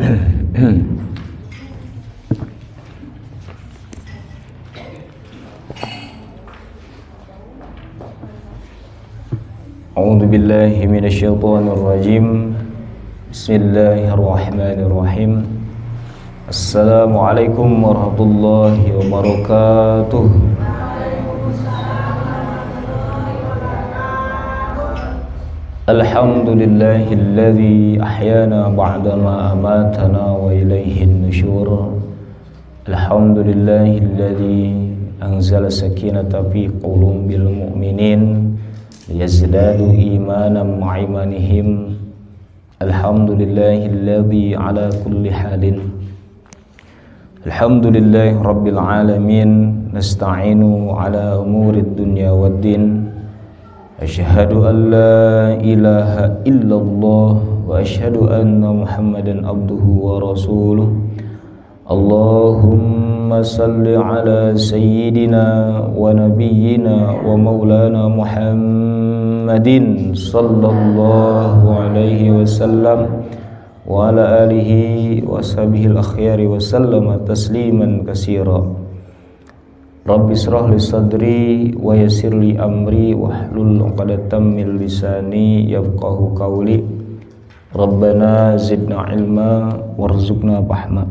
A'udzu billahi minasyaitonir rajim. Bismillahirrahmanirrahim. Assalamualaikum warahmatullahi wabarakatuh. Alhamdulillahilladzi ahyana ba'dama amatana wa ilaihin nusyur. Alhamdulillahilladzi anzala sakinata fi qulubil mu'minin liyazdadu imanan ma'imanihim. Alhamdulillahilladzi ala kulli halin. Alhamdulillahi rabbil alamin. Nasta'inu ala umurid dunya waddin. Asyhadu an la ilaha illallah wa asyhadu anna Muhammadan abduhu wa rasuluh. Allahumma salli ala sayyidina wa nabiyyina wa maulana Muhammadin sallallahu alaihi wasallam wa ala alihi wa sahbihi al-akhyari wa sallama tasliman katsira. Rabbi shrah li sadri wa yassir li amri wahlul 'uqdatam min lisani yafqahu qawli. Rabbana zidna ilma warzuqna fahma.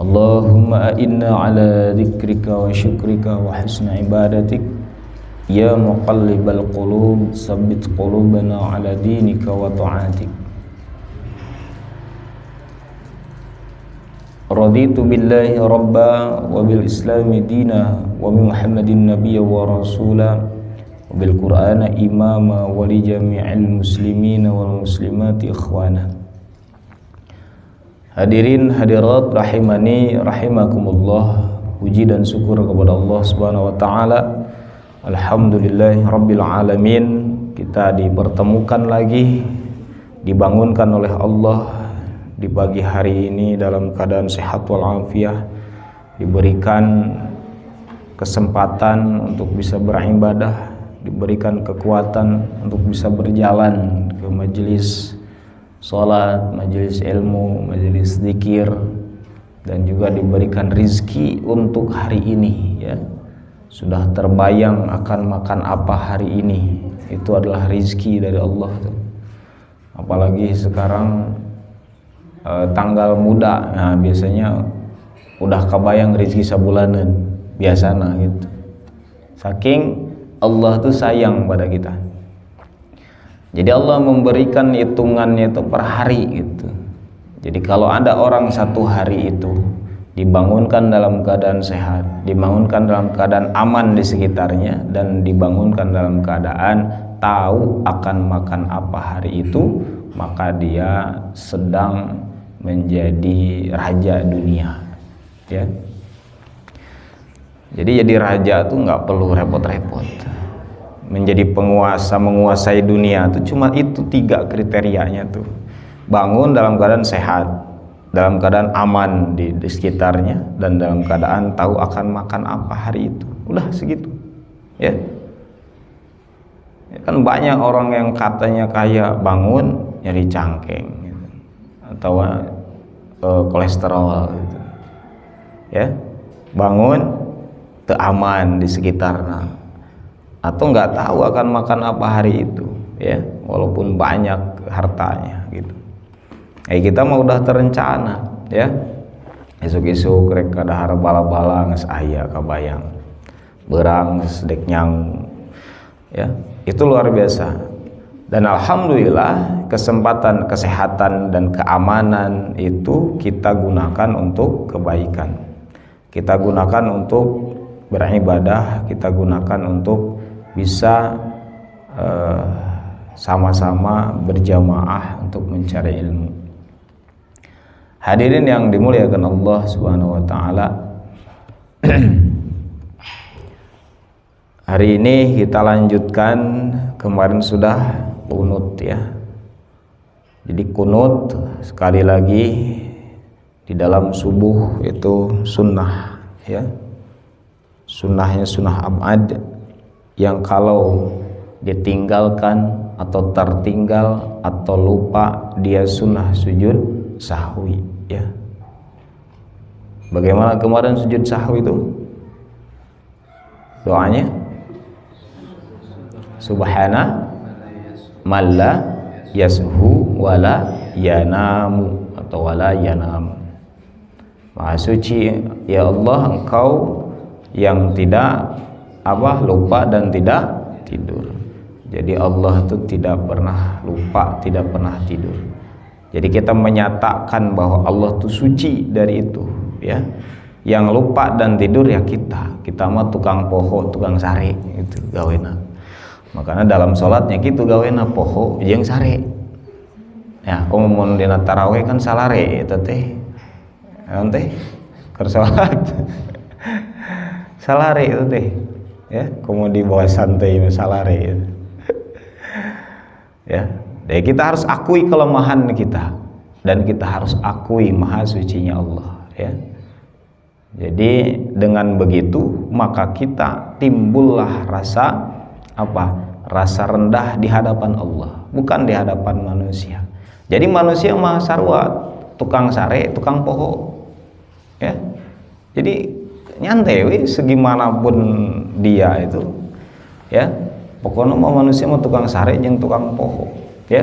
Allahumma a'inna ala dzikrika wa syukrika wa husni ibadatik. Ya muqallibal qulub tsabbit qulubana ala dinika wa ta'atik. Raditu billahi rabba wa bil islami dina wa bi Muhammadin nabiyya wa rasula wa bil qur'ana imama wa li jami'il muslimina wal muslimati ikhwana. Hadirin hadirat rahimani rahimakumullah. Puji dan syukur kepada Allah Subhanahu wa taala. Alhamdulillahi rabbil alamin. Kita dipertemukan lagi, dibangunkan oleh Allah di pagi hari ini dalam keadaan sehat walafiat, diberikan kesempatan untuk bisa beribadah, diberikan kekuatan untuk bisa berjalan ke majelis salat, majelis ilmu, majelis zikir, dan juga diberikan rizki untuk hari ini ya. Sudah terbayang akan makan apa hari ini, itu adalah rizki dari Allah tuh. Apalagi sekarang tanggal muda, nah biasanya udah kebayang rezeki sabulanan biasana gitu. Saking Allah tuh sayang pada kita. Jadi Allah memberikan hitungannya itu per hari gitu. Jadi kalau ada orang satu hari itu dibangunkan dalam keadaan sehat, dibangunkan dalam keadaan aman di sekitarnya, dan dibangunkan dalam keadaan tahu akan makan apa hari itu, maka dia sedang menjadi raja dunia ya. Jadi raja tuh nggak perlu repot-repot. Menjadi penguasa, menguasai dunia tuh cuma itu 3 kriterianya tuh. Bangun dalam keadaan sehat, dalam keadaan aman di sekitarnya, dan dalam keadaan tahu akan makan apa hari itu. Udah segitu ya. Kan banyak orang yang katanya kaya bangun nyari cangkeng atau kolesterol gitu. Ya, bangun teu aman di sekitarnya, atau nggak tahu akan makan apa hari itu ya, walaupun banyak hartanya gitu. Kita mah udah terencana ya, esuk-esuk rek kadahar bala-bala geus aya kabayang, beurang sedek nyang ya, itu luar biasa. Dan alhamdulillah kesempatan kesehatan dan keamanan itu kita gunakan untuk kebaikan. Kita gunakan untuk beribadah, kita gunakan untuk bisa sama-sama berjamaah untuk mencari ilmu. Hadirin yang dimuliakan Allah Subhanahu wa taala. Hari ini kita lanjutkan, kemarin sudah kunut ya. Jadi kunut sekali lagi di dalam subuh itu sunnah ya. Sunnahnya sunnah abad, yang kalau ditinggalkan atau tertinggal atau lupa dia sunnah sujud sahwi, ya. Bagaimana kemarin sujud sahwi itu? Doanya subhana malla yashu wala yanamu atau wala yanam. Maha suci ya Allah Engkau yang tidak lupa dan tidak tidur. Jadi Allah itu tidak pernah lupa, tidak pernah tidur. Jadi kita menyatakan bahwa Allah itu suci dari itu, ya. Yang lupa dan tidur ya kita mah tukang poho, tukang sare itu gawena. Makanya dalam sholatnya gitu gawena poho jeung sare. Ya, mun dina tarawih kan salare eta teh. Teh keur salat. Salare itu teh. Ya, kemudian bawa santai salare. Ya. Jadi kita harus akui kelemahan kita dan kita harus akui maha sucinya Allah, ya. Jadi dengan begitu maka kita timbullah rasa rasa rendah di hadapan Allah, bukan di hadapan manusia. Jadi manusia mah sarua tukang sare, tukang poho, ya. Jadi nyantai we segimanapun dia itu, ya. Pokoknya mah manusia mah tukang sare jeung tukang poho, ya.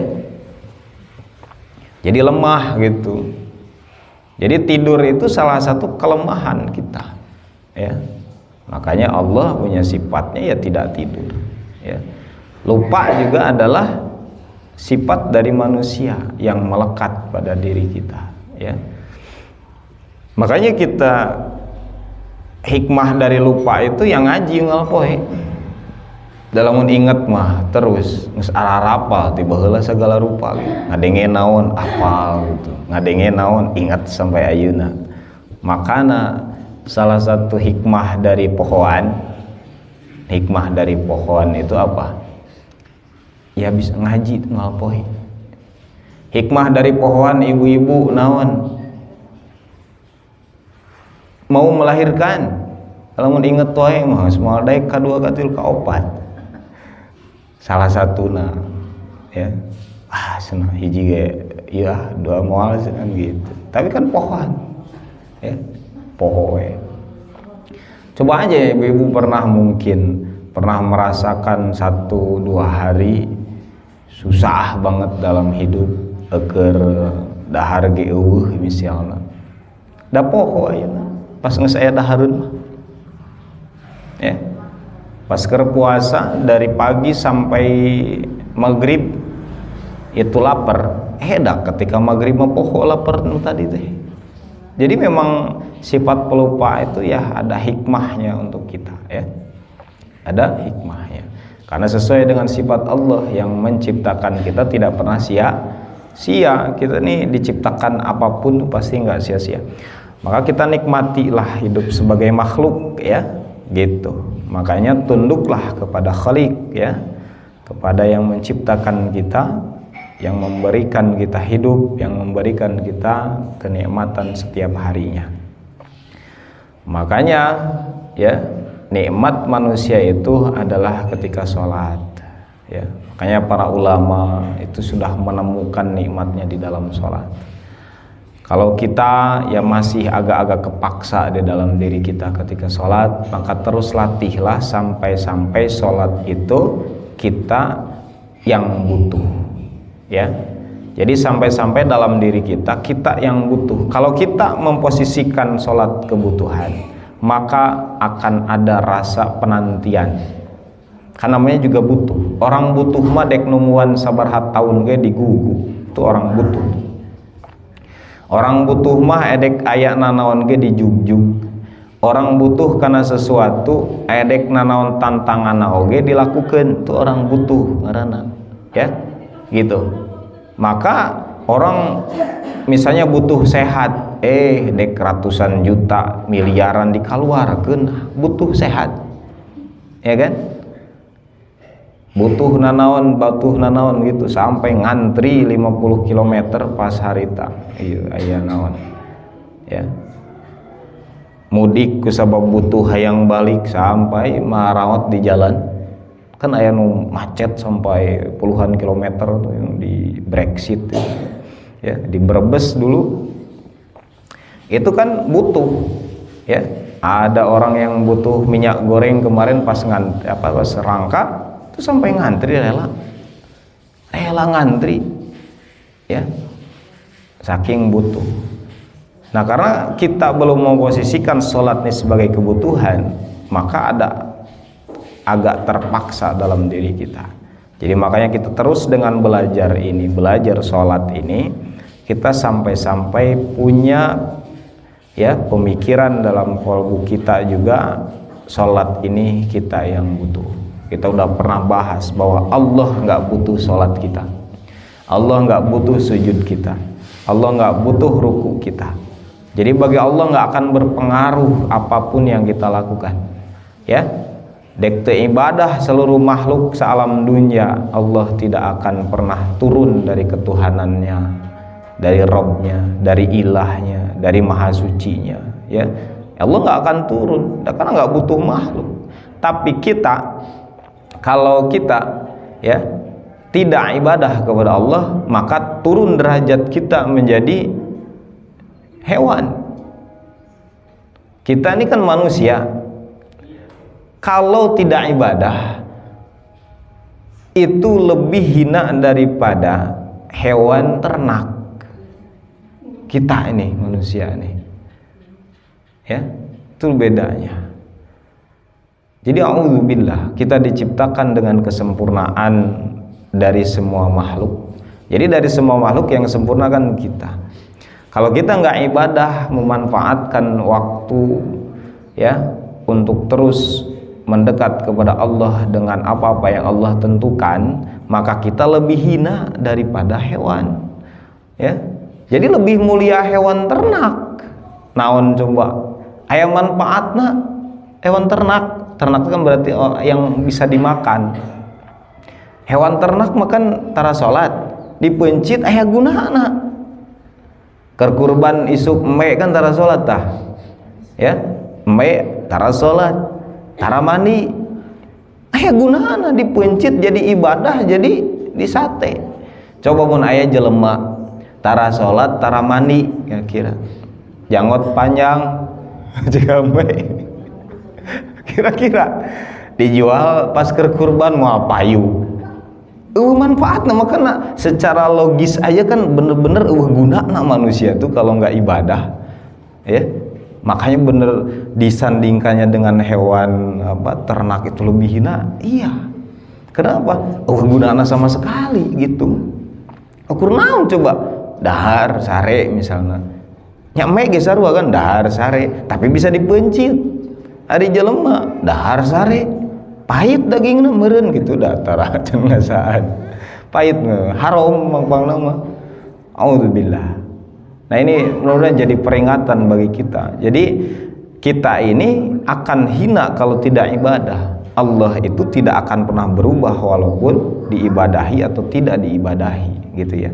Jadi lemah gitu. Jadi tidur itu salah satu kelemahan kita, ya. Makanya Allah punya sifatnya ya tidak tidur, ya. Lupa juga adalah sifat dari manusia yang melekat pada diri kita, ya. Makanya kita hikmah dari lupa itu yang ngaji ngalpoe. Dalam inget mah terus geus ararapal tiba heula segala rupa gitu. Ngadenge naon apal gitu. Ngadenge naon ingat sampai ayeuna. Makana salah satu hikmah dari pohon itu apa? Ya bisa ngaji ngalpoe. Hikmah dari pohon ibu-ibu naon? Mau melahirkan. Kalau mau inget wae mah moal daek kadua katil kaopat. Salah satuna, ya, senang hiji ge iya dua moal senang gitu. Tapi kan pohon, ya, poho we. Coba aja ibu-ibu mungkin pernah merasakan 1-2 hari susah banget dalam hidup, eker dahar ge eueuh misalna. Da poho ayeuna pas geus aya dahareun mah. Ya. Pas keur puasa dari pagi sampai maghrib itu lapar, ketika maghrib mah poho lapar tadi teh. Jadi memang sifat pelupa itu ya ada hikmahnya untuk kita, ya. Ada hikmahnya. Karena sesuai dengan sifat Allah yang menciptakan kita tidak pernah sia-sia. Kita nih diciptakan apapun pasti nggak sia-sia. Maka kita nikmatilah hidup sebagai makhluk, ya, gitu. Makanya tunduklah kepada Khalik, ya, kepada yang menciptakan kita, yang memberikan kita hidup, yang memberikan kita kenikmatan setiap harinya. Makanya, ya, nikmat manusia itu adalah ketika sholat, ya. Makanya para ulama itu sudah menemukan nikmatnya di dalam sholat. Kalau kita ya masih agak-agak kepaksa di dalam diri kita ketika sholat, maka terus latihlah sampai-sampai sholat itu kita yang butuh, ya. Jadi sampai-sampai dalam diri kita yang butuh. Kalau kita memposisikan sholat kebutuhan, maka akan ada rasa penantian. Karena namanya juga butuh. Orang butuh mah dek numuan sabarhat tahun ge digugu. Itu orang butuh. Orang butuh mah edek aya nanaon ge dijugjug. Orang butuh karena sesuatu edek nanaon tantanganna oge dilakukeun. Itu orang butuh ngaranna, ya. Gitu. Maka orang misalnya butuh sehat, dek ratusan juta, miliaran dikaluarkeun, butuh sehat. Ya kan? Butuh nanaon gitu sampai ngantri 50 km pas harita. Iya aya naon. Ya. Mudik kusabab butuh hayang balik sampai marawat di jalan. Kan aya nu macet sampai puluhan kilometer tuh yang di Brexit. ya, di Brebes dulu itu kan butuh, ya, ada orang yang butuh minyak goreng kemarin pas pas rangka itu sampai ngantri, rela ngantri, ya, saking butuh. Nah, karena kita belum memposisikan sholat ini sebagai kebutuhan, maka ada agak terpaksa dalam diri kita. Jadi makanya kita terus dengan belajar sholat ini, kita sampai-sampai punya, ya, pemikiran dalam kalbu kita juga, sholat ini kita yang butuh. Kita udah pernah bahas bahwa Allah nggak butuh sholat kita, Allah nggak butuh sujud kita, Allah nggak butuh ruku kita. Jadi bagi Allah nggak akan berpengaruh apapun yang kita lakukan, ya. Dekte ibadah seluruh makhluk sealam dunia, Allah tidak akan pernah turun dari ketuhanannya, dari Robnya, dari ilahnya, dari maha sucinya, ya. Allah nggak akan turun karena nggak butuh makhluk. Tapi kita, kalau kita, ya, tidak ibadah kepada Allah, maka turun derajat kita menjadi hewan. Kita ini kan manusia. Kalau tidak ibadah itu lebih hina daripada hewan ternak. Kita ini manusia ini, ya, itu bedanya. Jadi a'udzubillah, kita diciptakan dengan kesempurnaan dari semua makhluk. Jadi dari semua makhluk yang sempurna kan kita. Kalau kita nggak ibadah, memanfaatkan waktu, ya, untuk terus mendekat kepada Allah dengan apa-apa yang Allah tentukan, maka kita lebih hina daripada hewan, ya. Jadi lebih mulia hewan ternak. Naon coba? Aya manfaatna hewan ternak. Ternak itu kan berarti yang bisa dimakan. Hewan ternak makan tara salat, dipencit aya gunana. Keur kurban isuk embe kan tara salat tah. Ya, embe tara salat, tara mandi, aya gunana dipencit jadi ibadah, jadi disate. Coba mun aya jelema tara salat, tara mandi, kira-kira janggot panjang jambe, kira-kira dijual pas keur kurban moal payu. Manfaatna makanya secara logis aja kan bener-bener gunana manusia tuh kalau nggak ibadah, ya. Makanya bener disandingkannya dengan hewan ternak itu lebih hina. Iya. Kenapa? Gunana sama sekali gitu. Ukur naon coba? Dahar sare misalnya. Nya me ge sarua kan dahar sare, tapi bisa dipencit. Ari jelema dahar sare. Pahit dagingna meureun gitu da tara can ngasaan. Pahit haram mangpang nama. Auzubillah. Nah, ini mudah-mudahan jadi peringatan bagi kita. Jadi kita ini akan hina kalau tidak ibadah. Allah itu tidak akan pernah berubah walaupun diibadahi atau tidak diibadahi, gitu ya.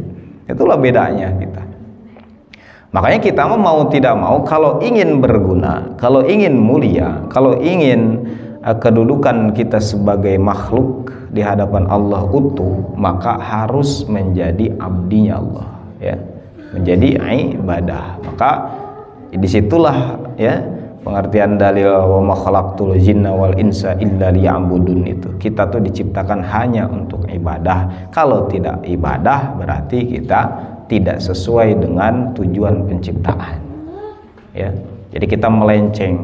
Itulah bedanya kita. Makanya kita mau tidak mau, kalau ingin berguna, kalau ingin mulia, kalau ingin kedudukan kita sebagai makhluk di hadapan Allah utuh, maka harus menjadi abdinya Allah, ya, menjadi ibadah. Maka disitulah, ya, pengertian dalil wa ma khalaqtul jinna wal insa illa liya'budun itu. Kita tuh diciptakan hanya untuk ibadah. Kalau tidak ibadah berarti kita tidak sesuai dengan tujuan penciptaan, ya. Jadi kita melenceng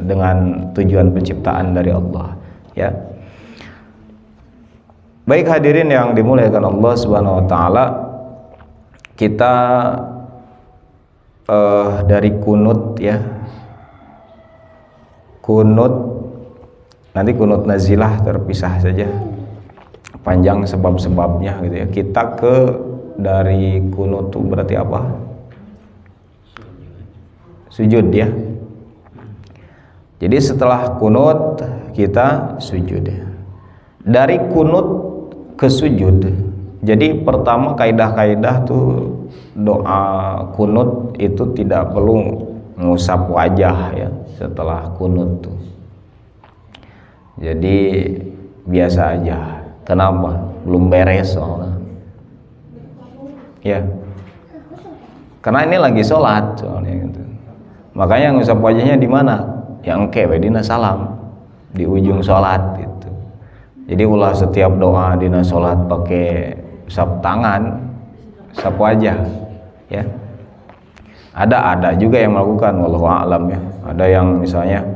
dengan tujuan penciptaan dari Allah, ya. Baik hadirin yang dimuliakan Allah Subhanahu wa taala, kita dari kunut, ya. Kunut, nanti kunut nazilah terpisah saja, panjang sebab-sebabnya gitu ya. Kita dari kunut itu berarti apa? Sujud, ya. Jadi setelah kunut kita sujud. Dari kunut ke sujud. Jadi pertama kaidah-kaidah tuh doa kunut itu tidak perlu ngusap wajah, ya, setelah kunut tuh. Jadi biasa aja. Kenapa? Belum beres soalnya. Ya. Karena ini lagi sholat soalnya gitu. Makanya ngusap wajahnya di mana? Yang engke dina salam, di ujung sholat gitu. Jadi ulah setiap doa dina sholat pakai usap tangan, usap wajah, ya. Ada juga yang melakukan, wallahu a'lam ya. Ada yang misalnya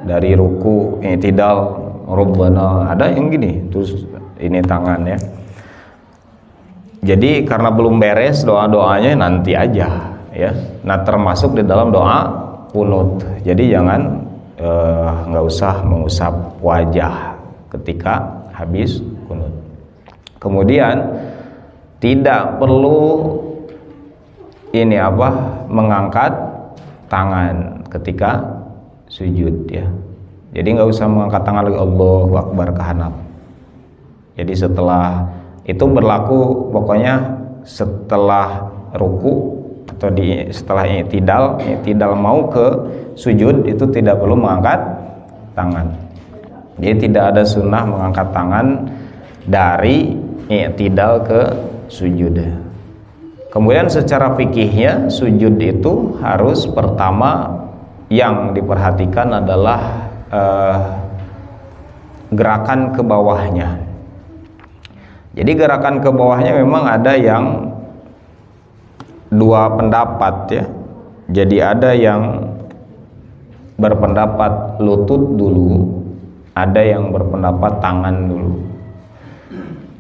dari ruku, i'tidal, Rabbana, ada yang gini, terus ini tangan ya. Jadi karena belum beres doa-doanya nanti aja ya. Nah termasuk di dalam doa kunut. Jadi jangan nggak usah mengusap wajah ketika habis kunut. Kemudian tidak perlu ini mengangkat tangan ketika sujud ya. Jadi nggak usah mengangkat tangan lagi Allahu Akbar ke hanap. Jadi setelah itu berlaku pokoknya setelah ruku atau setelah i'tidal mau ke sujud itu tidak perlu mengangkat tangan. Jadi tidak ada sunnah mengangkat tangan dari i'tidal ke sujud. Kemudian secara fikihnya sujud itu harus pertama yang diperhatikan adalah gerakan ke bawahnya. Jadi gerakan ke bawahnya memang ada yang dua pendapat ya. Jadi ada yang berpendapat lutut dulu, ada yang berpendapat tangan dulu.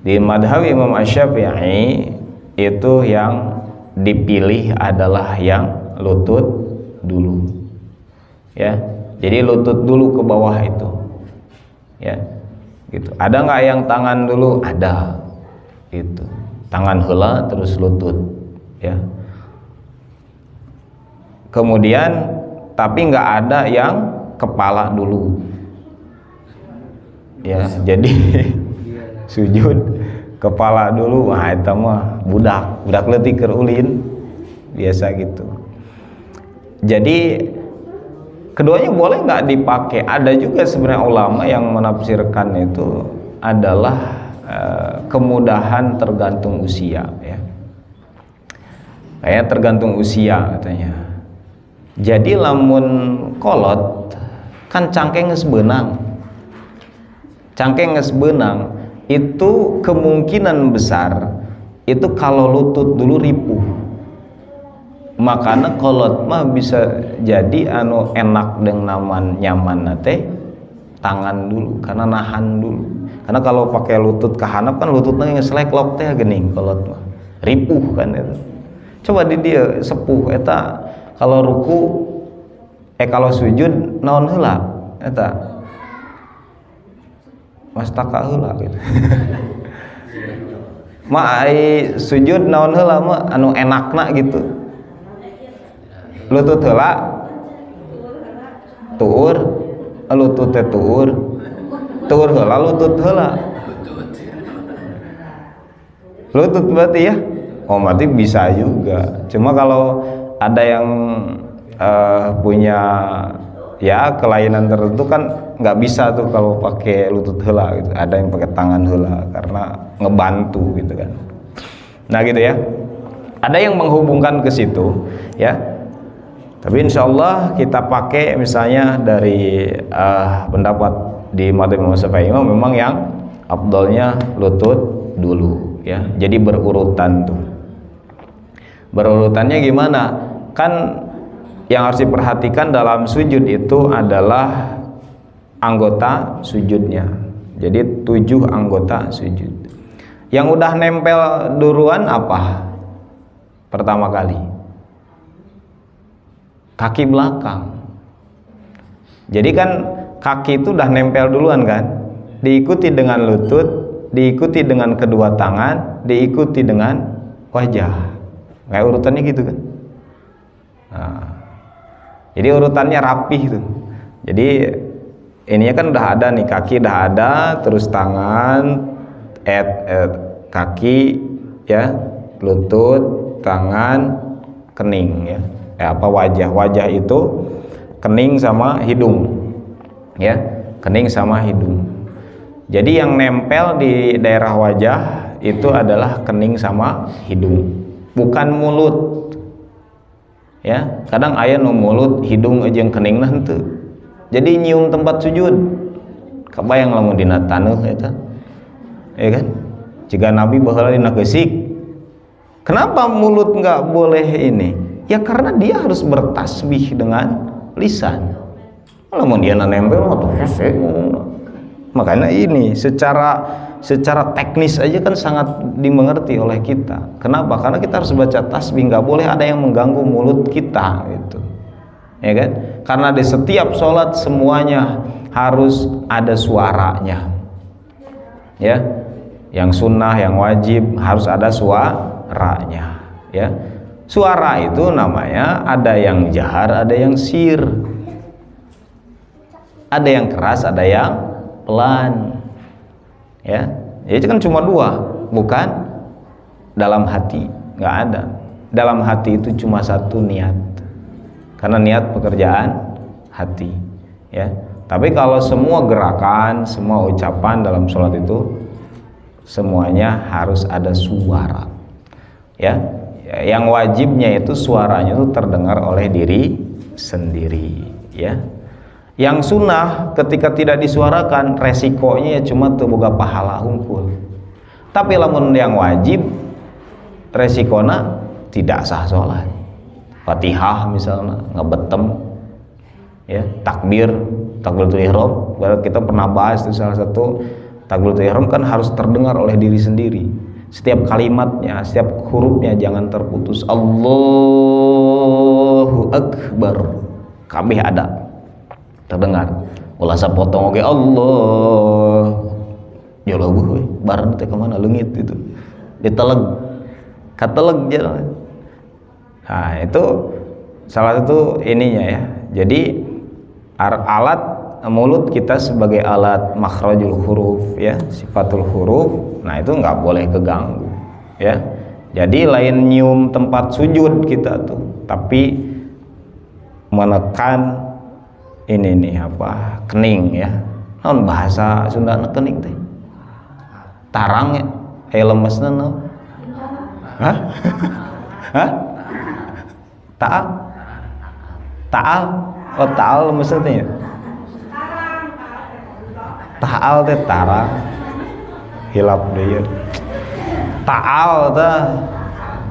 Di madhab Imam Asy-Syafi'i itu yang dipilih adalah yang lutut dulu ya. Jadi lutut dulu ke bawah itu ya gitu. Ada nggak yang tangan dulu? Ada itu, tangan heula terus lutut ya. Kemudian tapi nggak ada yang kepala dulu ya. Jadi sujud kepala dulu, wah itu mah budak leutik keur ulin biasa gitu. Jadi keduanya boleh nggak dipakai. Ada juga sebenarnya ulama yang menafsirkan itu adalah kemudahan tergantung usia ya. Kayak tergantung usia katanya. Jadi lamun kolot kan cangkeng geus beunang. Cangkeng geus beunang itu kemungkinan besar itu kalau lutut dulu ripuh. Makanya kolot mah bisa jadi anu enak dengan nyaman teh tangan dulu karena nahan dulu. Karena kalau pakai lutut ke handap kan lututnya ngesleklok teh geuning kolot mah. Ripuh kan itu. Coba di dia sepuh eta kalau ruku kalau sujud naon heula eta mastaka heula gitu. Ai sujud naon heula mah anu enakna gitu. Lutut heula tuur, lutut teh tuur heula lutut heula. Lutut berarti ya. Oh berarti bisa juga. Cuma kalau ada yang punya ya kelainan tertentu kan nggak bisa tuh kalau pakai lutut heula gitu. Ada yang pakai tangan heula karena ngebantu gitu kan. Nah gitu ya. Ada yang menghubungkan ke situ ya. Tapi insya Allah kita pakai misalnya dari pendapat di madzhab Imam Syafi'i memang yang afdalnya lutut dulu ya. Jadi berurutan tuh. Berurutannya gimana? Kan yang harus diperhatikan dalam sujud itu adalah anggota sujudnya. Jadi 7 anggota sujud. Yang udah nempel duluan apa? Pertama kali kaki belakang. Jadi kan kaki itu udah nempel duluan kan, diikuti dengan lutut, diikuti dengan kedua tangan, diikuti dengan wajah. Kayak urutannya gitu kan. Nah, jadi urutannya rapih tuh. Jadi ininya kan udah ada nih, kaki udah ada, terus tangan, kaki ya, lutut, tangan, kening ya. Wajah itu kening sama hidung ya, kening sama hidung. Jadi yang nempel di daerah wajah itu adalah kening sama hidung, bukan mulut ya. Kadang aya nu mulut hidung jeung kening nah henteu jadi nyium tempat sujud. Kabayang lamun dina taneuh eta ya kan, jika Nabi baheula dina geusik. Kenapa mulut nggak boleh ini? Ya karena dia harus bertasbih dengan lisan. Lamun dia nempel atau hese ngomongna. Makanya ini secara teknis aja kan sangat dimengerti oleh kita. Kenapa? Karena kita harus baca tasbih, nggak boleh ada yang mengganggu mulut kita gitu. Ya kan? Karena di setiap sholat semuanya harus ada suaranya. Ya. Yang sunnah, yang wajib harus ada suaranya, ya. Suara itu namanya ada yang jahar, ada yang sir. Ada yang keras, ada yang pelan. Ya. Itu kan cuma dua, bukan dalam hati, nggak ada. Dalam hati itu cuma satu, niat. Karena niat pekerjaan hati, ya. Tapi kalau semua gerakan, semua ucapan dalam sholat itu semuanya harus ada suara, ya. Yang wajibnya itu suaranya itu terdengar oleh diri sendiri, ya. Yang sunnah ketika tidak disuarakan resikonya ya cuma teu boga pahala hungkul. Tapi lamun yang wajib resikona tidak sah sholat. Fatihah misalnya ngebetem, ya, takbiratul ihram. Kita pernah bahas itu salah satu. Takbiratul ihram kan harus terdengar oleh diri sendiri. Setiap kalimatnya, setiap hurufnya jangan terputus. Allahu Akbar. Kabeh ada terdengar. Ulah sapotong oge Allah. Jolobuh we, bareng teh ka mana leungit itu. Diteleg. Kateleg jalan. Nah, itu salah satu ininya ya. Jadi alat mulut kita sebagai alat makhrajul huruf, ya, sifatul huruf. Nah itu nggak boleh keganggu, ya. Jadi lain nyium tempat sujud kita tuh, tapi menekan ini nih apa, kening, ya. Non bahasa Sunda kening teh tarang ya, lemesna no. Hah? Hah? Taal? Taal? Oh taal lemesna teh ya. Taal teh tarang hilap deui. Taal teh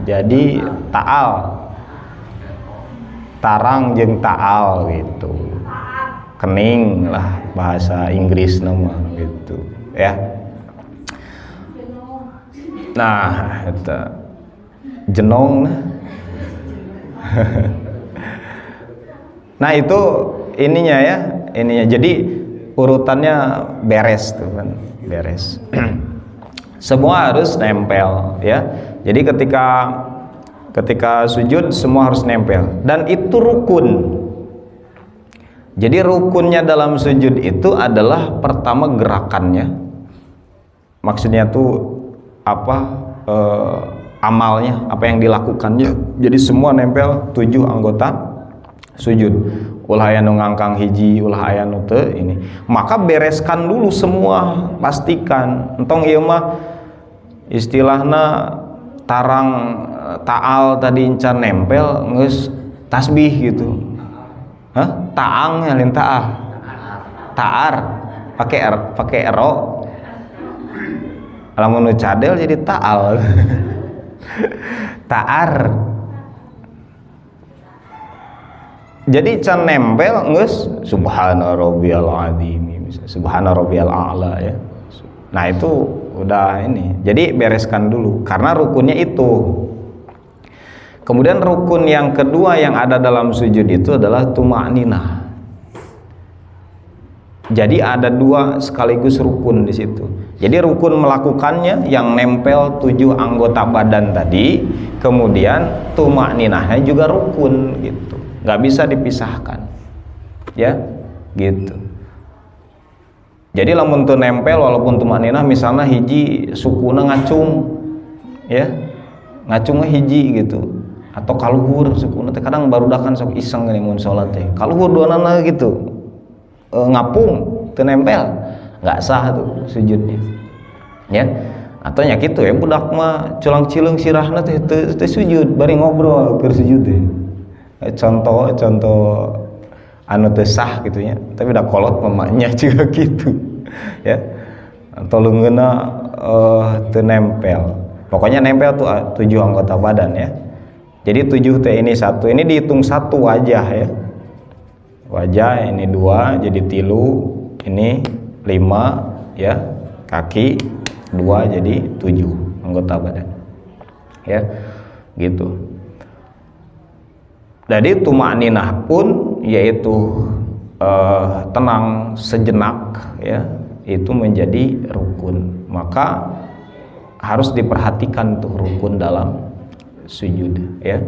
jadi taal tarang jeung taal gitu, kening lah bahasa Inggris nama gitu, ya. Nah eta jenong. Nah itu ininya ya, ininya jadi urutannya beres tuh kan, beres. Semua harus nempel, ya. Jadi ketika sujud semua harus nempel dan itu rukun. Jadi rukunnya dalam sujud itu adalah pertama gerakannya. Maksudnya tuh apa, amalnya, apa yang dilakukannya. Jadi semua nempel 7 anggota sujud. Ulah aya nu ngangkang hiji, ulah aya nu teu ini. Maka bereskan dulu semua, pastikan. Entong ieu mah istilahna tarang taal tadi encan nempel geus tasbih gitu. Hah? Taang ya lain taal. Taar pakai ro. Lamun nu cadel jadi taal. Taar. Jadi can nempel geus subhana rabbiyal azim, subhana rabbiyal a'la, ya. Nah itu udah ini. Jadi bereskan dulu karena rukunnya itu. Kemudian rukun yang kedua yang ada dalam sujud itu adalah tuma'ninah. Jadi ada 2 sekaligus rukun di situ. Jadi rukun melakukannya yang nempel 7 anggota badan tadi, kemudian tuma'ninahnya juga rukun gitu. Nggak bisa dipisahkan, ya, gitu. Jadi lamun teu nempel walaupun tuma'ninah misalnya hiji sukuna ngacung, ya, ngacungnya hiji gitu, atau kaluhur sukuna teh kadang barudakan sok iseng gini mun salat teh kaluhur duanana gitu, ngapung teu nempel nggak sah tuh sujudnya, ya. Atau nya kitu ya budak mah culang-cileung sirahna teh teu sujud bari ngobrol keur sujud teh. contoh anu teu sah gitu nya, tapi udah kolot mamanya juga gitu ya. Tolongeuna teu nempel. Pokoknya nempel tuh 7 anggota badan ya. Jadi 7 teh ini 1, ini dihitung 1 wajah ya. Wajah ini 2 jadi 3, ini 5 ya. Kaki 2 jadi 7 anggota badan. Ya. Gitu. Jadi tumakninah pun yaitu tenang sejenak ya, itu menjadi rukun. Maka harus diperhatikan tuh rukun dalam sujud ya.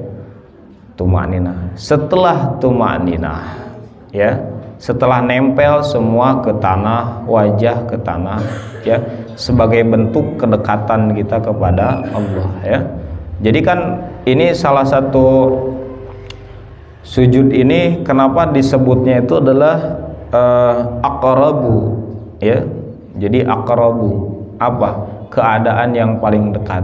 Tumakninah. Setelah tumakninah ya, setelah nempel semua ke tanah, wajah ke tanah ya, sebagai bentuk kedekatan kita kepada Allah ya. Jadi kan ini salah satu sujud ini kenapa disebutnya itu adalah aqrabu ya. Jadi aqrabu apa? Keadaan yang paling dekat.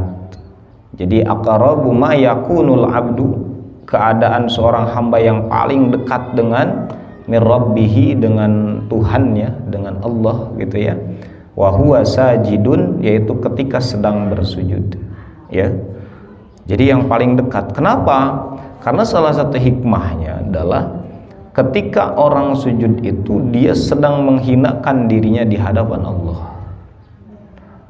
Jadi aqrabu ma yakunul abdu, keadaan seorang hamba yang paling dekat dengan mirrabbihi, dengan Tuhannya, dengan Allah gitu ya. Wa huwa sajidun, yaitu ketika sedang bersujud ya. Jadi yang paling dekat. Kenapa? Karena salah satu hikmahnya adalah ketika orang sujud itu dia sedang menghinakan dirinya di hadapan Allah.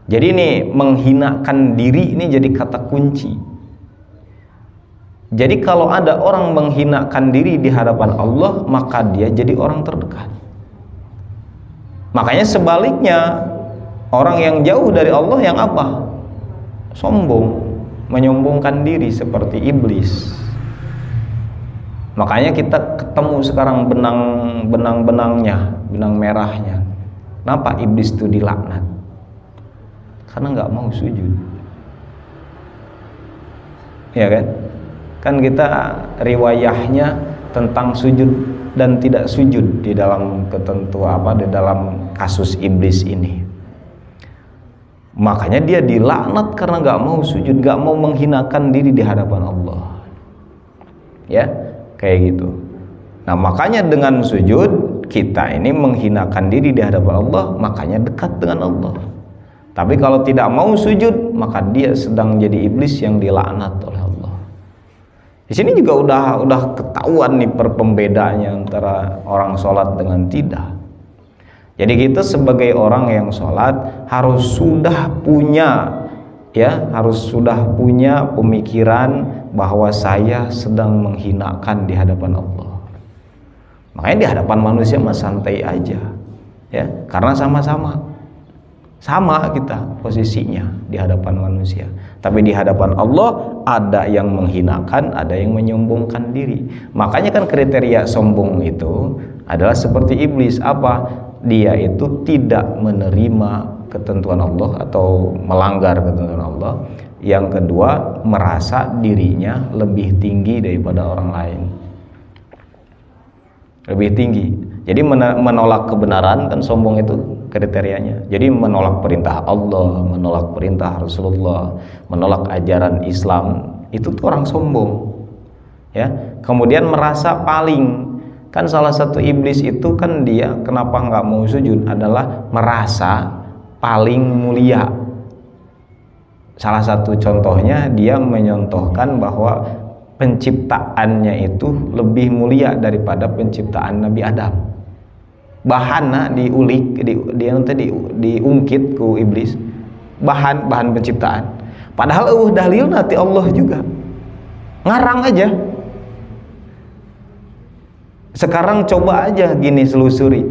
Jadi ini menghinakan diri ini jadi kata kunci. Jadi kalau ada orang menghinakan diri di hadapan Allah, maka dia jadi orang terdekat. Makanya sebaliknya, orang yang jauh dari Allah yang apa? Sombong, menyombongkan diri seperti iblis. Makanya kita ketemu sekarang benang-benangnya, benang merahnya. Kenapa iblis itu dilaknat? Karena nggak mau sujud, ya kan? Kan kita riwayahnya tentang sujud dan tidak sujud di dalam ketentuan apa, di dalam kasus iblis ini. Makanya dia dilaknat karena nggak mau sujud, nggak mau menghinakan diri di hadapan Allah, ya kayak gitu. Nah makanya dengan sujud kita ini menghinakan diri di hadapan Allah, makanya dekat dengan Allah. Tapi kalau tidak mau sujud, maka dia sedang jadi iblis yang dilaknat oleh Allah. Di sini juga udah ketahuan nih pembedanya antara orang sholat dengan tidak. Jadi kita sebagai orang yang sholat harus sudah punya pemikiran bahwa saya sedang menghinakan di hadapan Allah. Makanya di hadapan manusia mah santai aja, ya, karena sama kita posisinya di hadapan manusia. Tapi di hadapan Allah ada yang menghinakan, ada yang menyombongkan diri. Makanya kan kriteria sombong itu adalah seperti iblis. Apa? Dia itu tidak menerima ketentuan Allah atau melanggar ketentuan Allah. Yang kedua, merasa dirinya lebih tinggi daripada orang lain. Lebih tinggi. Jadi menolak kebenaran kan sombong itu kriterianya. Jadi menolak perintah Allah, menolak perintah Rasulullah, menolak ajaran Islam, itu tuh orang sombong. Ya. Kemudian merasa paling, kan salah satu iblis itu kan dia kenapa nggak mau sujud adalah merasa paling mulia. Salah satu contohnya dia menyontohkan bahwa penciptaannya itu lebih mulia daripada penciptaan Nabi Adam. Bahanna diulik, diungkit ku iblis, bahan penciptaan. Padahal dalil nanti Allah juga ngarang aja. Sekarang coba aja gini selusuri,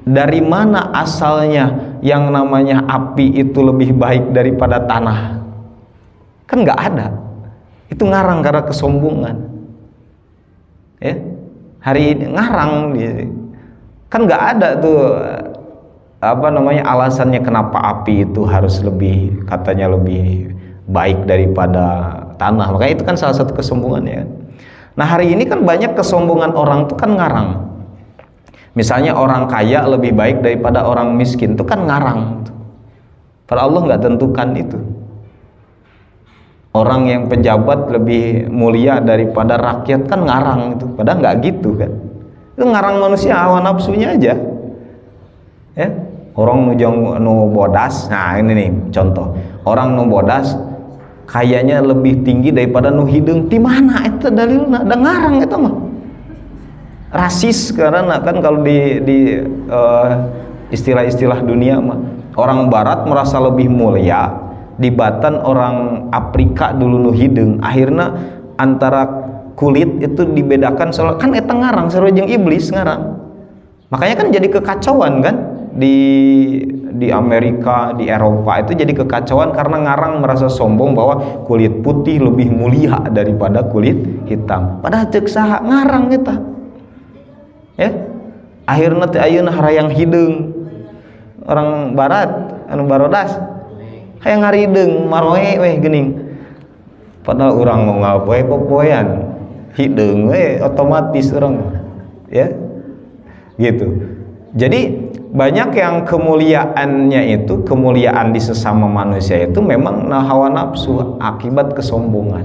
dari mana asalnya yang namanya api itu lebih baik daripada tanah? Kan nggak ada. Itu ngarang karena kesombongan. Ya, hari ini ngarang dia. Kan nggak ada tuh alasannya kenapa api itu harus katanya lebih baik daripada tanah. Makanya itu kan salah satu kesombongannya. Nah hari ini kan banyak kesombongan orang tuh kan ngarang. Misalnya orang kaya lebih baik daripada orang miskin, itu kan ngarang. Padahal Allah nggak tentukan itu. orang yang pejabat lebih mulia daripada rakyat, kan ngarang itu. Padahal nggak gitu kan. Itu ngarang manusia, hawa nafsunya aja. Ya, orang nu bodas. Nah ini nih contoh, orang nu bodas kayaknya lebih tinggi daripada nu hideung. Di mana itu dalilna? Da ngarang eta mah. Rasis karena kan kalau di istilah-istilah dunia mah, orang barat merasa lebih mulia dibatan orang Afrika dulu nu hideung. Akhirnya antara kulit itu dibedakan, soalnya kan eta ngarang sarua jeung iblis ngarang. Makanya kan jadi kekacauan kan di Amerika, di Eropa itu jadi kekacauan karena ngarang merasa sombong bahwa kulit putih lebih mulia daripada kulit hitam. Padahal ceuk saha ngarang eta. Ya. Akhirna teh ayeuna harayang hideung. Orang barat anu barodas hayang ngarideung maroe weh geuning. Padahal urang mau ngapoe-popoean hideung we otomatis urang. Ya. Gitu. Jadi banyak yang kemuliaannya itu, kemuliaan di sesama manusia itu memang hawa nafsu akibat kesombongan.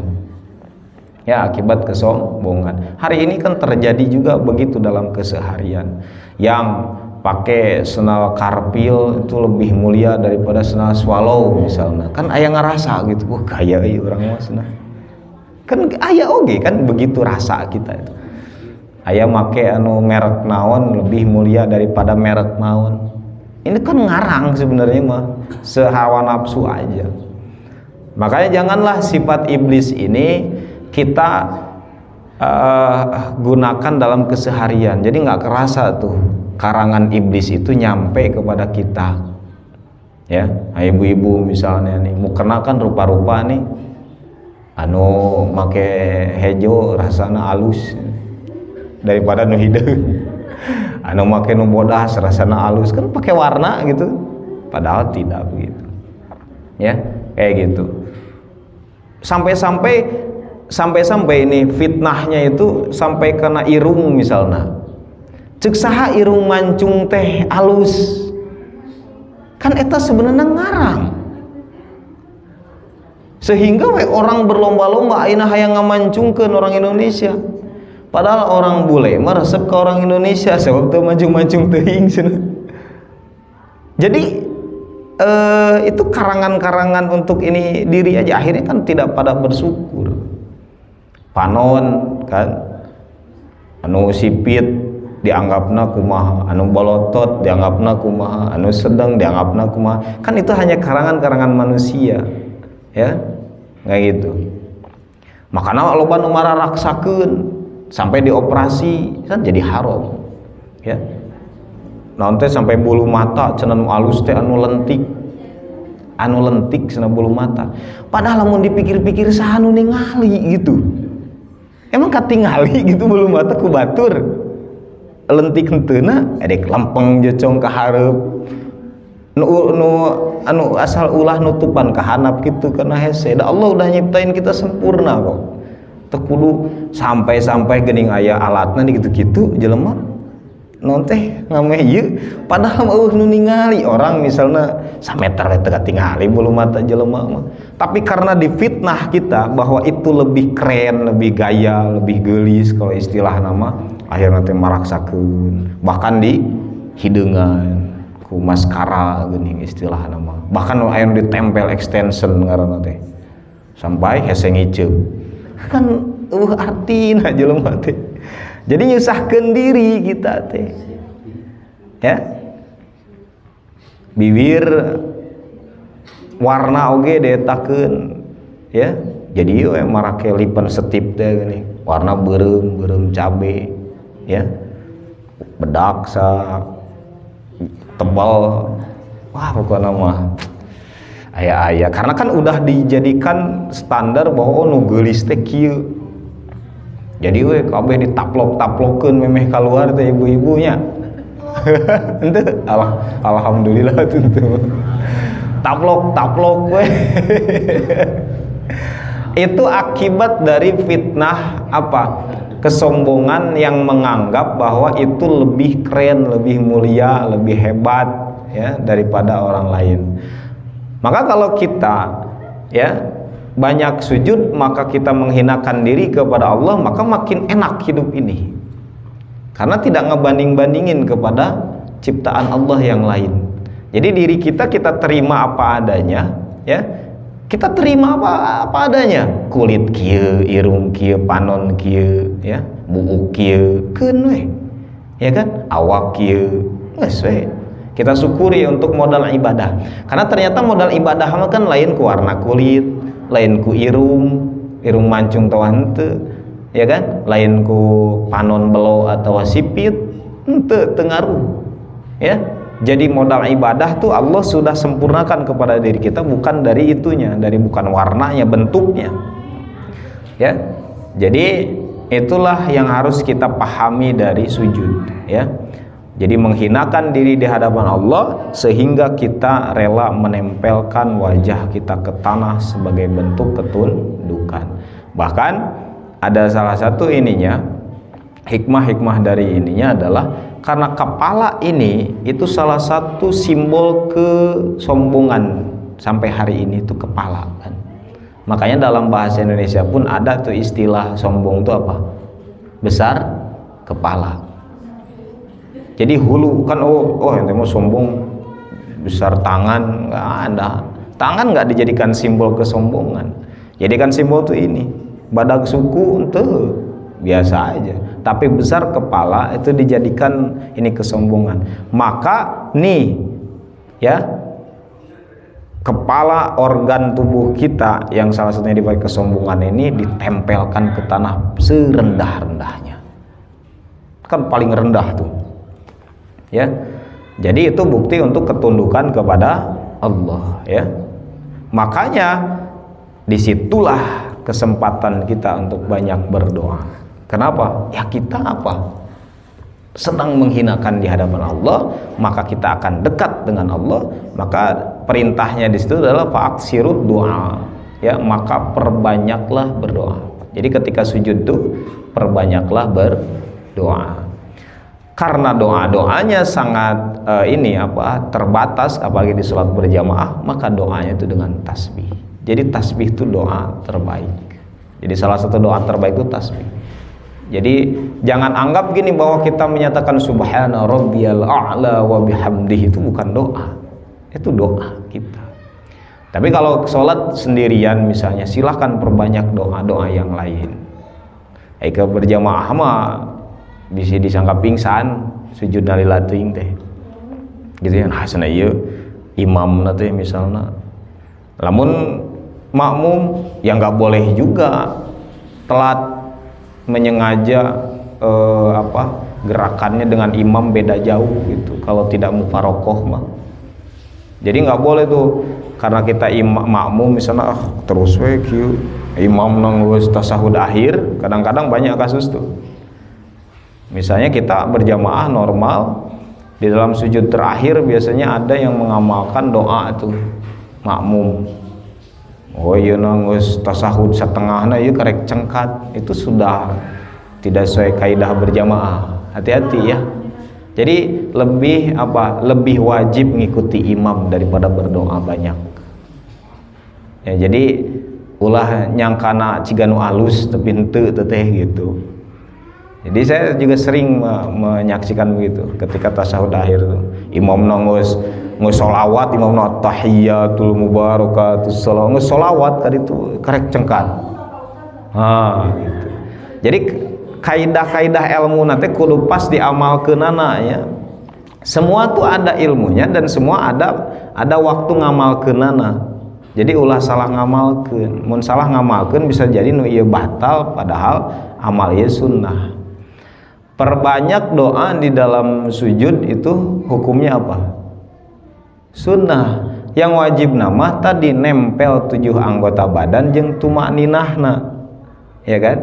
Ya, akibat kesombongan. Hari ini kan terjadi juga begitu dalam keseharian. Yang pakai sendal karpil itu lebih mulia daripada sendal swallow misalnya. Kan aya ngerasa gitu, wah kaya ieu urang mah cenah. Kan aya oge kan begitu rasa kita itu. Aya make anu merek naon lebih mulia daripada merek naon. Ini kan ngarang sebenarnya mah, sehawa nafsu aja. Makanya janganlah sifat iblis ini kita gunakan dalam keseharian. Jadi nggak kerasa tuh karangan iblis itu nyampe kepada kita. Ya, ibu-ibu misalnya nih, mau kenakan rupa-rupa nih, anu make hejo rasana alus daripada nu hideung. Anu make nu bodas rasana alus, kan pakai warna gitu. Padahal tidak begitu. Ya, kayak gitu. Sampai ini fitnahnya itu sampai kena irung misalnya. Ceuk saha irung mancung teh alus. Kan eta sebenarnya ngarang. Sehingga orang berlomba-lomba ayeuna hayang ngamancungkeun orang Indonesia. Padahal orang bule mah resep ke orang Indonesia sebab teu mancung-mancung teuing cenah. Jadi itu karangan-karangan untuk ini diri aja, akhirnya kan tidak pada bersyukur. Panon kan anu sipit dianggapna kumaha, anu bolotot dianggapna kumaha, anu sedang dianggapna kumaha. Kan itu hanya karangan-karangan manusia. Ya. Kayak gitu. Makana loba nu mararaksakeun sampai dioperasi kan jadi haram. Ya. Nanti sampai bulu mata cenah nu alus teh anu lentik cenah bulu mata. Padahal lamun dipikir-pikir saha nu ningali gitu. Emang katingali gitu bulu mata ku batur. Lentik henteuna edek lempeng jecong ka hareup. Nu anu asal ulah nutupan ka handap kitu kana hese. Da Allah udah nyiptain kita sempurna kok. Teu kudu sampai geuning aya alatna gitu-gitu jelema non teh ngameh ieu padahal eueuh nu ningali orang misalnya sameter teh katingali bulu mata jelema mah. Tapi karena difitnah kita bahwa itu lebih keren, lebih gaya, lebih geulis kalau istilah nama, akhirna teh maraksakeun. Bahkan di hideungan ku maskara geuning istilah nama. Bahkan aya nu ditempel extension ngaranna teh. Sampai hese ngiceup. Kan artina jelema teh. Jadi nyusahkeun diri kita teh. Ya. Bibir warna oge dietakeun ya. Jadi we marake lipen setip teh geuning. Warna beureum cabe ya. Bedak sa tebal. Wah, pokoknya mah aya karena kan udah dijadikan standar bahwa nu geulis teh kieu. Jadi we kabeh ditaplok-taplokeun memeh keluar teh ibu-ibunya. Henteu alhamdulillah tentu. Taplok we. Itu akibat dari fitnah apa? Kesombongan yang menganggap bahwa itu lebih keren, lebih mulia, lebih hebat ya daripada orang lain. Maka kalau kita ya banyak sujud maka kita menghinakan diri kepada Allah, maka makin enak hidup ini. Karena tidak ngebanding-bandingin kepada ciptaan Allah yang lain. Jadi diri kita terima apa adanya, ya. Kita terima apa adanya. Kulit kieu, irung kieu, panon kieu, ya. Buuk kieu, keun we. Ya kan? Awak kieu, geus we. Kita syukuri untuk modal ibadah. Karena ternyata modal ibadah mah kan lain ku warna kulit, lain ku irung mancung teu henteu, ya kan? Lain ku panon belo atau sipit, henteu teu ngaruh. Ya. Jadi modal ibadah tuh Allah sudah sempurnakan kepada diri kita, bukan dari itunya, bukan warnanya, bentuknya. Ya. Jadi itulah yang harus kita pahami dari sujud, ya. Jadi menghinakan diri di hadapan Allah sehingga kita rela menempelkan wajah kita ke tanah sebagai bentuk ketundukan. Bahkan ada salah satu ininya, hikmah dari ininya adalah karena kepala ini itu salah satu simbol kesombongan sampai hari ini itu kepala kan. Makanya dalam bahasa Indonesia pun ada tuh istilah sombong itu apa? Besar kepala. Jadi hulu kan ente mau sombong besar tangan, nggak ada. Tangan nggak dijadikan simbol kesombongan. Jadikan simbol tuh ini badag suku tuh biasa aja. Tapi besar kepala itu dijadikan ini kesombongan. Maka nih ya kepala organ tubuh kita yang salah satunya dipakai kesombongan ini ditempelkan ke tanah serendah-rendahnya. Kan paling rendah tuh. Ya, jadi itu bukti untuk ketundukan kepada Allah, ya. Makanya disitulah kesempatan kita untuk banyak berdoa. Kenapa? Ya kita apa? Sedang menghinakan di hadapan Allah, maka kita akan dekat dengan Allah. Maka perintahnya di situ adalah fa'aksirud doa, ya. Maka perbanyaklah berdoa. Jadi ketika sujud tuh perbanyaklah berdoa. Karena doa-doanya sangat terbatas, apalagi di sholat berjamaah, maka doanya itu dengan tasbih. Jadi tasbih itu doa terbaik. Jadi salah satu doa terbaik itu tasbih. Jadi jangan anggap gini bahwa kita menyatakan subhana rabbiyal a'la wa bihamdihi itu bukan doa. Itu doa kita. Tapi kalau sholat sendirian misalnya, silahkan perbanyak doa-doa yang lain. Ke berjamaah mah bisa disangka pingsan sujud nalila teuing teh gitu ya. Nah cenah ieu imam teh misalna lamun makmum yang nggak boleh juga telat menyengaja gerakannya dengan imam beda jauh gitu kalau tidak mufarokoh mah. Jadi nggak boleh tuh karena kita makmum misalnya terus we kieu imam nanggus tasahud akhir. Kadang-kadang banyak kasus tuh. Misalnya kita berjamaah normal, di dalam sujud terakhir biasanya ada yang mengamalkan doa itu makmum. Oh iya nanggus tasahud setengahna ieu karek cengkat, itu sudah tidak sesuai kaidah berjamaah. Hati-hati ya. Jadi lebih wajib mengikuti imam daripada berdoa banyak. Ya jadi ulah nyangkana ciganu alus tapi henteu teh gitu. Jadi saya juga sering menyaksikan begitu ketika tasahud akhir tuh. Imam nanggus sholawat, imam tahiyatul mubarakatus salam sholawat kan itu karek cengkat. Gitu. Jadi kaidah-kaidah ilmu nanti kudu pas diamalkeunana ya. Semua tuh ada ilmunya dan semua ada waktu ngamalkeunana. Jadi ulah salah ngamalkeun. Mun salah ngamalkeun bisa jadi nu ieu batal padahal amal ieu sunnah. Perbanyak doa di dalam sujud itu hukumnya apa? Sunnah. Yang wajib nama tadi nempel 7 anggota badan jeung tumakninahna. Ya kan?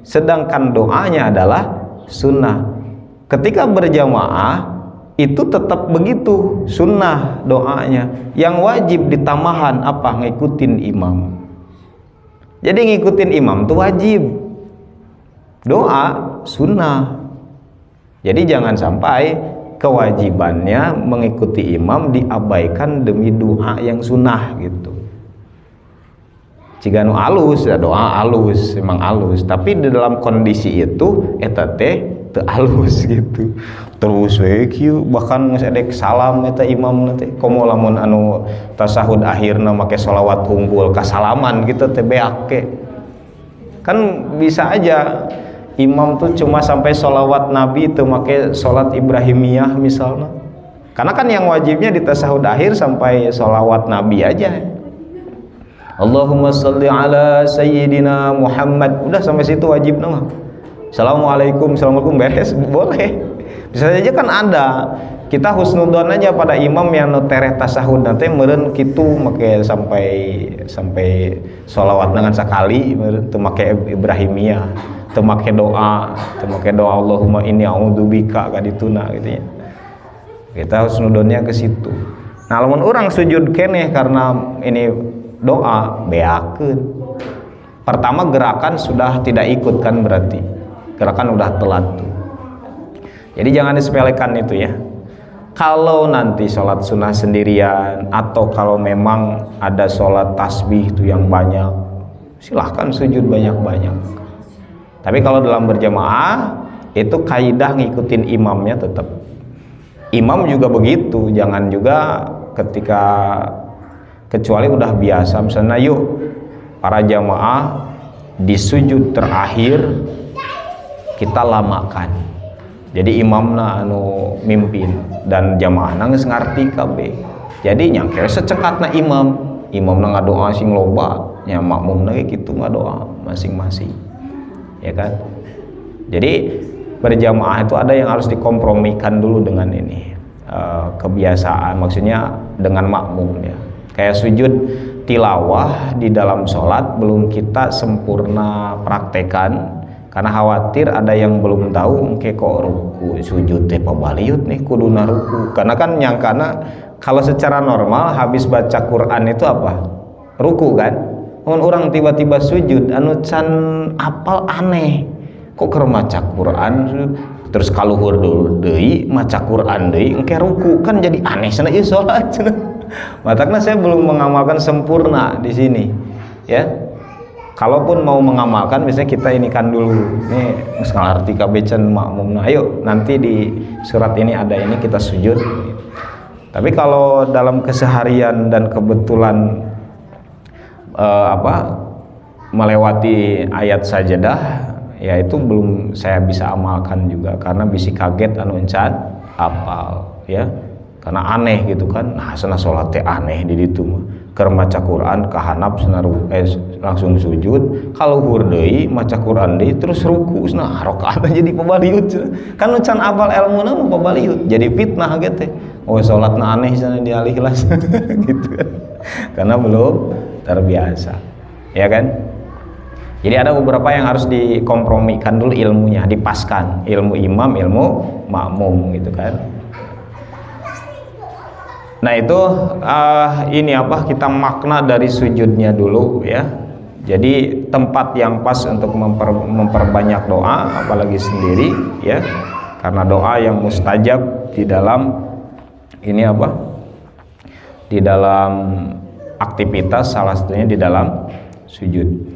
Sedangkan doanya adalah sunnah. Ketika berjamaah itu tetap begitu sunnah doanya. Yang wajib ditamahan apa? Ngikutin imam. Jadi ngikutin imam itu wajib. Doa sunnah. Jadi jangan sampai kewajibannya mengikuti imam diabaikan demi doa yang sunnah gitu. Ciga nu alus ya doa alus, emang alus, tapi di dalam kondisi itu eta teh teu alus gitu. Terus we kieu bahkan geus edek salam eta imam teh komo lamun anu tasahud akhirna make sholawat unggul ka salaman gitu teh beak ke. Kan bisa aja imam tuh cuma sampai sholawat nabi itu make sholat Ibrahimiyah misalnya, karena kan yang wajibnya di tasahud akhir sampai sholawat nabi aja. Allahumma sholli ala sayyidina Muhammad, udah sampai situ wajib nama. Assalamualaikum, assalamualaikum beres, boleh. Bisa saja kan ada kita husnudon aja pada imam yang tereh tasahud nanti meureun kitu make sampai sholawat dengan sekali teu make Ibrahimiyah, teu make doa Allahumma inni a'udzubika kadituna gitu ya. Kita husnudonnya ke situ. Nah, lamun orang sujud keneh karena ini doa beakeun. Pertama gerakan sudah tidak ikut kan, berarti gerakan udah telat tuh. Jadi jangan disepelekan itu ya. Kalau nanti sholat sunnah sendirian atau kalau memang ada sholat tasbih itu yang banyak, silahkan sujud banyak-banyak. Tapi kalau dalam berjamaah itu kaidah ngikutin imamnya tetap. Imam juga begitu, jangan juga ketika kecuali udah biasa misalnya yuk para jamaah di sujud terakhir kita lamakan, jadi imamna anu mimpin dan jamaah nangis ngarti kabeh, jadi nyangker secekatna imamna ngadoa sing loba nya makmumna gitu ngadoa masing-masing ya kan. Jadi berjamaah itu ada yang harus dikompromikan dulu dengan ini kebiasaan, maksudnya dengan makmum ya. Kayak sujud tilawah di dalam sholat belum kita sempurna praktekan karena khawatir ada yang belum tahu engke kok ruku sujud teh pabaliut nih kuduna ruku, karena kan nyangkana kalau secara normal habis baca Quran itu apa? Ruku kan. Namun orang tiba-tiba sujud anu can apal aneh, kok keur maca Quran terus kaluhur deui maca Quran deui engke ruku, kan jadi aneh cenah ieu salat cenah. Matakna saya belum mengamalkan sempurna di sini ya. Kalaupun mau mengamalkan biasanya kita ini kan dulu nih geus ngalarti kabeh can makmumna, ayo nanti di surat ini ada ini kita sujud. Tapi kalau dalam keseharian dan kebetulan melewati ayat sajadah ya itu belum saya bisa amalkan juga karena bisi kaget anu encan apal ya. Karena aneh gitu kan, nah sana sholat teh aneh di ditu mah keur maca Quran kahanap langsung sujud, kalau hurdei maca Quran deui terus ruku, nah rakaat jadi pabaliut kan nu can apal elmuna mah pabaliut jadi fitnah gitu. Oh sholatna aneh sana dialih kelas gitu kan, karena belum terbiasa ya kan. Jadi ada beberapa yang harus dikompromikan dulu ilmunya, dipaskan ilmu imam, ilmu makmum gitu kan. Nah itu ini kita makna dari sujudnya dulu ya. Jadi tempat yang pas untuk memperbanyak doa apalagi sendiri ya, karena doa yang mustajab di dalam ini di dalam aktivitas, salah satunya di dalam sujud.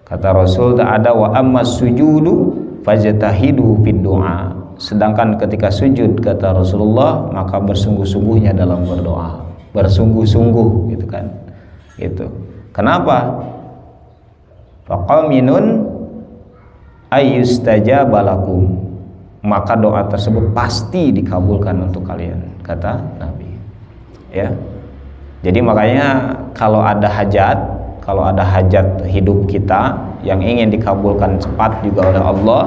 Kata Rasul tak ada wa ammas sujudu fajtahidu fid du'a. Sedangkan ketika sujud kata Rasulullah maka bersungguh-sungguhnya dalam berdoa, bersungguh-sungguh gitu kan gitu. Kenapa? Faqaminun ayyustajaba lakum, maka doa tersebut pasti dikabulkan untuk kalian kata Nabi ya. Jadi makanya kalau ada hajat hidup kita yang ingin dikabulkan cepat juga oleh Allah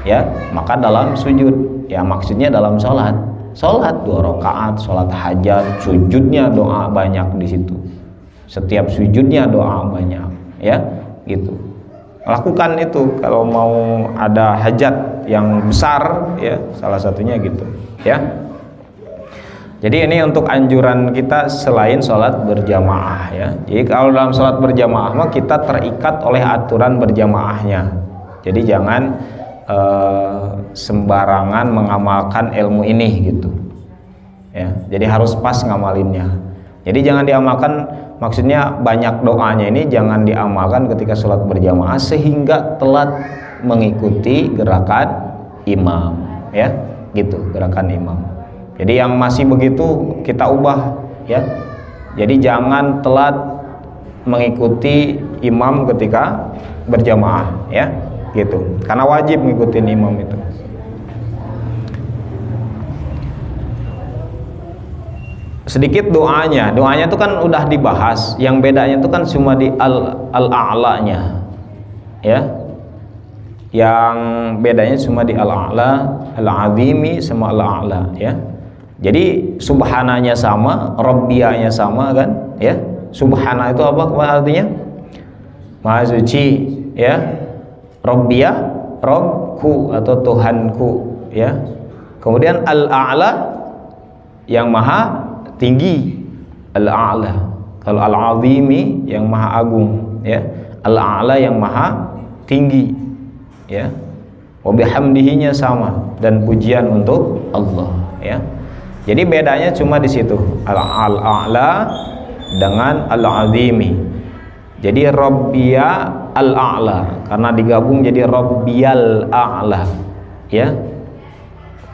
ya, maka dalam sujud ya, maksudnya dalam sholat 2 rakaat sholat hajat, sujudnya doa banyak di situ, setiap sujudnya doa banyak ya gitu. Lakukan itu kalau mau ada hajat yang besar ya, salah satunya gitu ya. Jadi ini untuk anjuran kita selain sholat berjamaah ya. Jadi kalau dalam sholat berjamaah mah kita terikat oleh aturan berjamaahnya. Jadi jangan sembarangan mengamalkan ilmu ini gitu. Ya. Jadi harus pas ngamalinnya. Jadi jangan diamalkan maksudnya banyak doanya ini jangan diamalkan ketika sholat berjamaah sehingga telat mengikuti gerakan imam, ya, gitu, gerakan imam. Jadi yang masih begitu kita ubah, ya. Jadi jangan telat mengikuti imam ketika berjamaah, ya, gitu. Karena wajib mengikuti imam itu. Sedikit doanya itu kan udah dibahas. Yang bedanya itu kan cuma di al-a'lanya, ya. Yang bedanya cuma di al-a'la, al-azimi sama al-a'la, ya. Jadi subhananya sama, rabbiyanya sama kan, ya. Subhana itu apa artinya? Maha suci, ya. Rabbiyah, Rabbku atau Tuhanku, ya. Kemudian al-a'la yang maha tinggi, al-a'la. Kalau al-azimi yang maha agung, ya. Al-a'la yang maha tinggi, ya. Wa bihamdihinya sama, dan pujian untuk Allah, ya. Jadi bedanya cuma di situ, al-a'la dengan al-azimi. Jadi rabbiya al-a'la karena digabung jadi rabbiyal a'la, ya.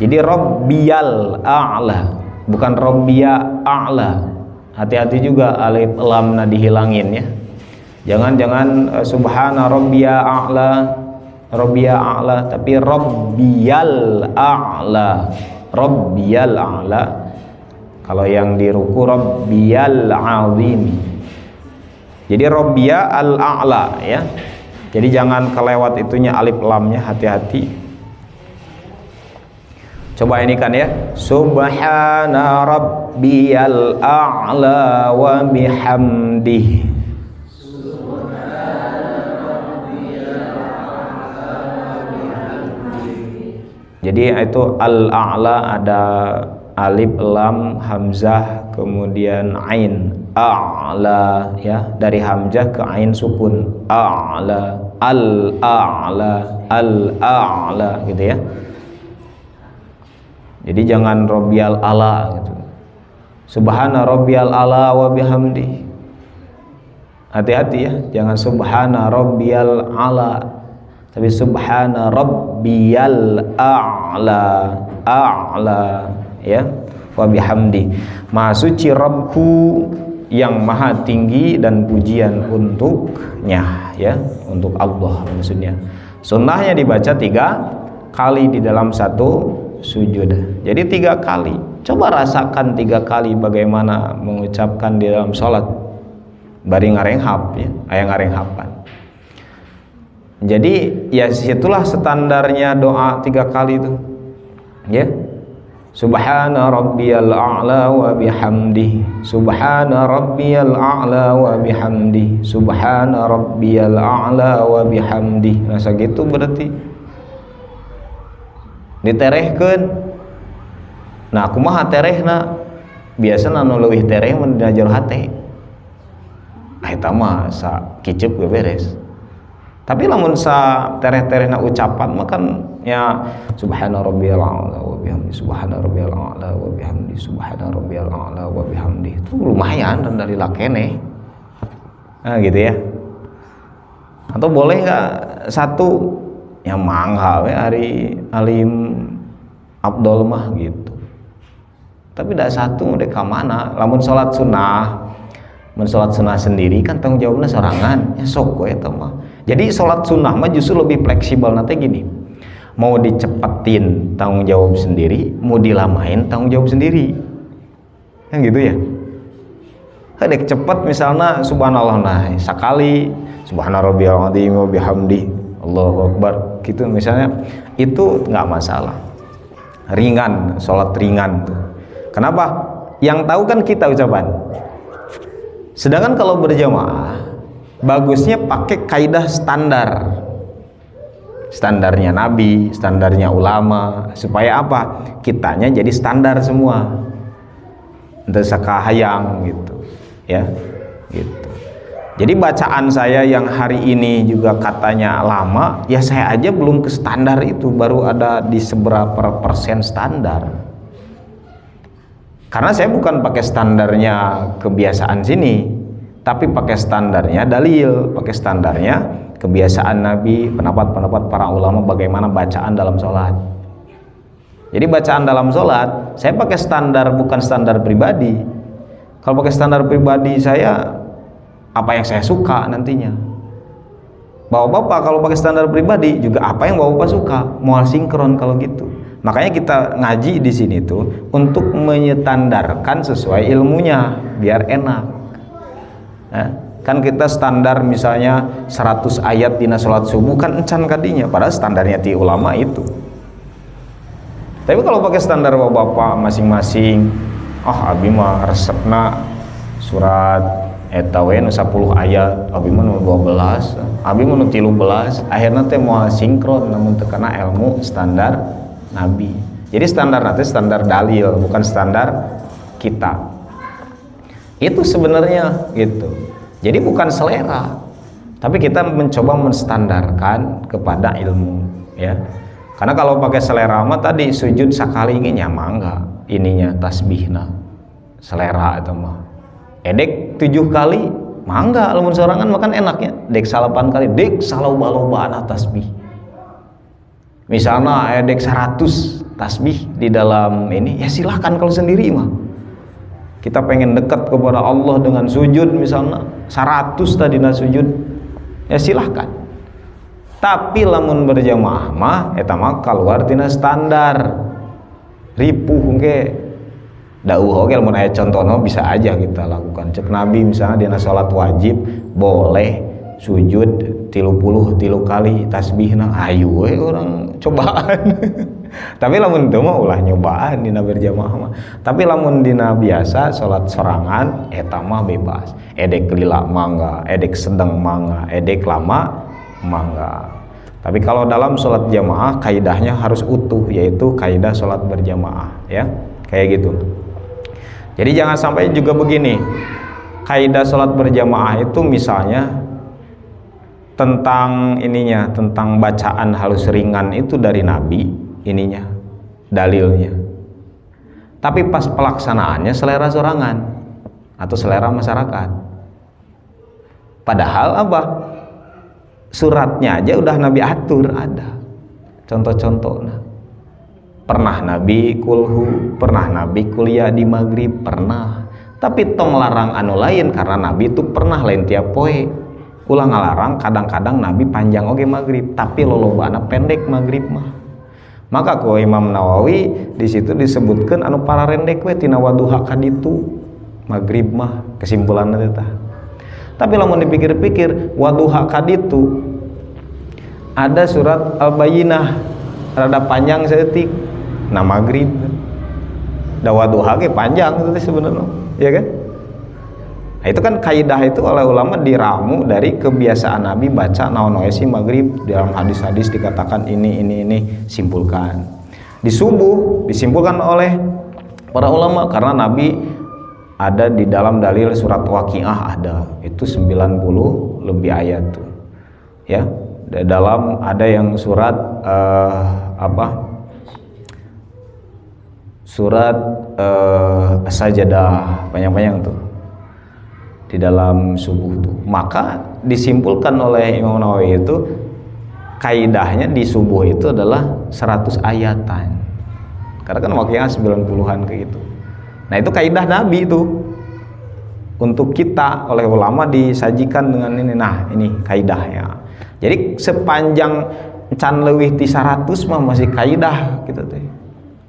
Jadi rabbiyal a'la bukan rabbiya a'la. Hati-hati juga alif lamna dihilangin, ya. Jangan subhana rabbiya a'la, tapi rabbiyal a'la. Rabbiyal a'la. Kalau yang di ruku rabbiyal azim. Jadi rabbiya al-a'la, ya. Jadi jangan kelewat itunya alif lamnya, hati-hati. Coba ini kan, ya. Subhana rabbiyal a'la wa bihamdih. Jadi itu al-a'la ada alif lam hamzah kemudian ain, a'la, ya. Dari hamzah ke ain sukun, a'la, al-a'la, al-a'la, gitu, ya. Jadi jangan rabbiyal ala gitu. Subhana rabbiyal ala wa bihamdi. Hati-hati, ya, jangan subhana rabbiyal ala, tapi subhana rabbiyal a'la, ya, wa bihamdi. Maha suci Rabbku yang maha tinggi dan pujian untuknya, ya, untuk Allah maksudnya. Sunnahnya dibaca 3 kali di dalam satu sujud. Jadi 3 kali. Coba rasakan 3 kali bagaimana mengucapkan di dalam sholat. Bari ngarenghap, ya, aya ngarenghapan. Jadi ya situlah standarnya doa 3 kali itu, ya. Subhana rabbiyal a'la wa bihamdihi. Subhana rabbiyal a'la wa bihamdihi. Subhana rabbiyal a'la wa bihamdihi. Nah segitu berarti diterehkeun. Nah kumaha terehna? Biasana nu leuwih tereh mun dina jero hate. Eta mah sa kiceup ge beres. Tapi lamun sa tereh-terehna ucapan mah kan ya subhana rabbiyal a'la wa bihamdi, subhana rabbiyal a'la wa bihamdi, subhana rabbiyal a'la wa bihamdi. Itu lumayan dan dari lakene. Nah gitu, ya. Atau boleh enggak satu yang mangga we hari alim Abdul mah gitu. Tapi dak satu udah ka mana? Lamun salat sunnah, mun salat sunnah sendiri kan tanggung jawabna sorangan, ya sok we eta mah. Jadi salat sunnah mah justru lebih fleksibel nanti gini. Mau dicepetin tanggung jawab sendiri, mau dilamain tanggung jawab sendiri. Kan gitu, ya. Kadek cepet misalnya subhanallah nah sakali subhana rabbiyal azim wa bihamdi Allahu akbar gitu misalnya, itu nggak masalah, ringan, sholat ringan tuh. Kenapa? Yang tahu kan kita ucapan. Sedangkan kalau berjamaah bagusnya pakai kaidah standarnya Nabi, standarnya ulama, supaya apa? Kitanya jadi standar semua, entah sakahayang gitu, ya, gitu. Jadi bacaan saya yang hari ini juga katanya lama, ya saya aja belum ke standar itu, baru ada di seberapa persen standar. Karena saya bukan pakai standarnya kebiasaan sini, tapi pakai standarnya dalil, pakai standarnya kebiasaan Nabi, pendapat-pendapat para ulama bagaimana bacaan dalam sholat. Jadi bacaan dalam sholat saya pakai standar, bukan standar pribadi. Kalau pakai standar pribadi saya, apa yang saya suka nantinya. Bapak-bapak kalau pakai standar pribadi juga apa yang bapak-bapak suka, mual sinkron kalau gitu. Makanya kita ngaji di sini tuh untuk menyetandarkan sesuai ilmunya biar enak. Nah, kan kita standar misalnya 100 ayat dina sholat subuh kan encan kadinya, padahal standarnya ti ulama itu. Tapi kalau pakai standar bapak-bapak masing-masing, abi mah resepna surat eta we nu 10 ayat, abi mah nu 12, abi mah nu 13, akhirna teh moal sinkron namun teu kana ilmu standar Nabi. Jadi standar nanti standar dalil, bukan standar kita. Itu sebenarnya gitu. Jadi bukan selera, tapi kita mencoba menstandarkan kepada ilmu, ya. Karena kalau pakai selera mah tadi sujud sakali ini nyamang enggak, ininya tasbihna selera itu mah. Edek 7 kali mangga, lamun sorangan makan enaknya dek 8 kali, dek saloba-lobana tasbih. Misalnya edek 100 tasbih di dalam ini, ya silahkan kalau sendiri mah. Kita pengen dekat kepada Allah dengan sujud misalnya 100 tadi sujud, ya silahkan. Tapi lamun berjamaah mah eta mah kaluar tina standar. Ripuh ge dauh oge lamun aya contohna bisa aja kita lakukan. Cek Nabi misalnya dina salat wajib boleh sujud 30 kali tasbihna, ayo we orang cobaan. Tapi lamun teu mah ulah nyobaan dina berjamaah mah. Tapi lamun dina biasa salat sorangan eta mah bebas. Edek lila mangga, edek sedang mangga, edek lama mangga. Tapi kalau dalam salat jamaah kaidahnya harus utuh, yaitu kaidah salat berjamaah, ya. Kayak gitu. Jadi jangan sampai juga begini. Kaidah salat berjamaah itu misalnya tentang ininya, tentang bacaan halus ringan itu dari Nabi, ininya dalilnya. Tapi pas pelaksanaannya selera sorangan atau selera masyarakat. Padahal apa? Suratnya aja udah Nabi atur, ada contoh-contohnya. Pernah Nabi kulhu, pernah Nabi kuliah di maghrib, pernah. Tapi tong larang anu lain karena Nabi itu pernah lain tiap poe. Ulah ngalarang kadang-kadang Nabi panjang oge maghrib, tapi lolobana pendek maghrib mah. Maka ku Imam Nawawi di situ disebutkan anu pararendek we tina waduha kaditu maghrib mah, kesimpulanna teh. Tapi lamun dipikir-pikir waduha kaditu ada surat Al-Bayyinah rada panjang saeutik, nah maghrib. Da waduha ge panjang itu sebenarnya, ya kan? Nah, itu kan kaidah itu oleh ulama diramu dari kebiasaan Nabi baca naon wae sih maghrib. Dalam hadis-hadis dikatakan ini simpulkan. Di subuh disimpulkan oleh para ulama karena Nabi ada di dalam dalil surat Waqiah ada itu 90 lebih ayat tuh, ya. Dalam ada yang surat surat As-Sajdah panjang-panjang tuh di dalam subuh tuh. Maka disimpulkan oleh Imam Nawawi itu kaidahnya di subuh itu adalah 100 ayatan. Karena kan Waqiah 90-an kayak gitu. Nah, itu kaidah Nabi itu. Untuk kita oleh ulama disajikan dengan ini. Nah, ini kaidahnya. Jadi sepanjang can leuwih ti 100 mah masih kaidah gitu teh.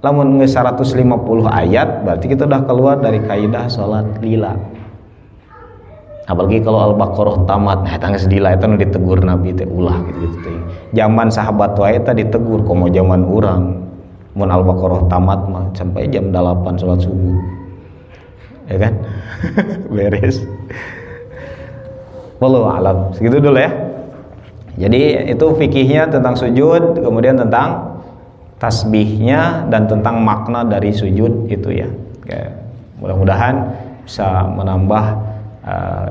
Lamun geus 150 ayat berarti kita udah keluar dari kaidah salat lila. Apalagi kalau Al-Baqarah tamat, nah tangis dila eta nu ditegur Nabi teh ulah gitu teh. Zaman sahabat wae eta ditegur komo zaman urang. Mun Al-Baqarah tamat mah sampai jam 8 salat subuh. Ya kan? Beres. Wallahu alam. Segitu dulu ya. Jadi itu fikihnya tentang sujud, kemudian tentang tasbihnya dan tentang makna dari sujud itu ya. Mudah-mudahan bisa menambah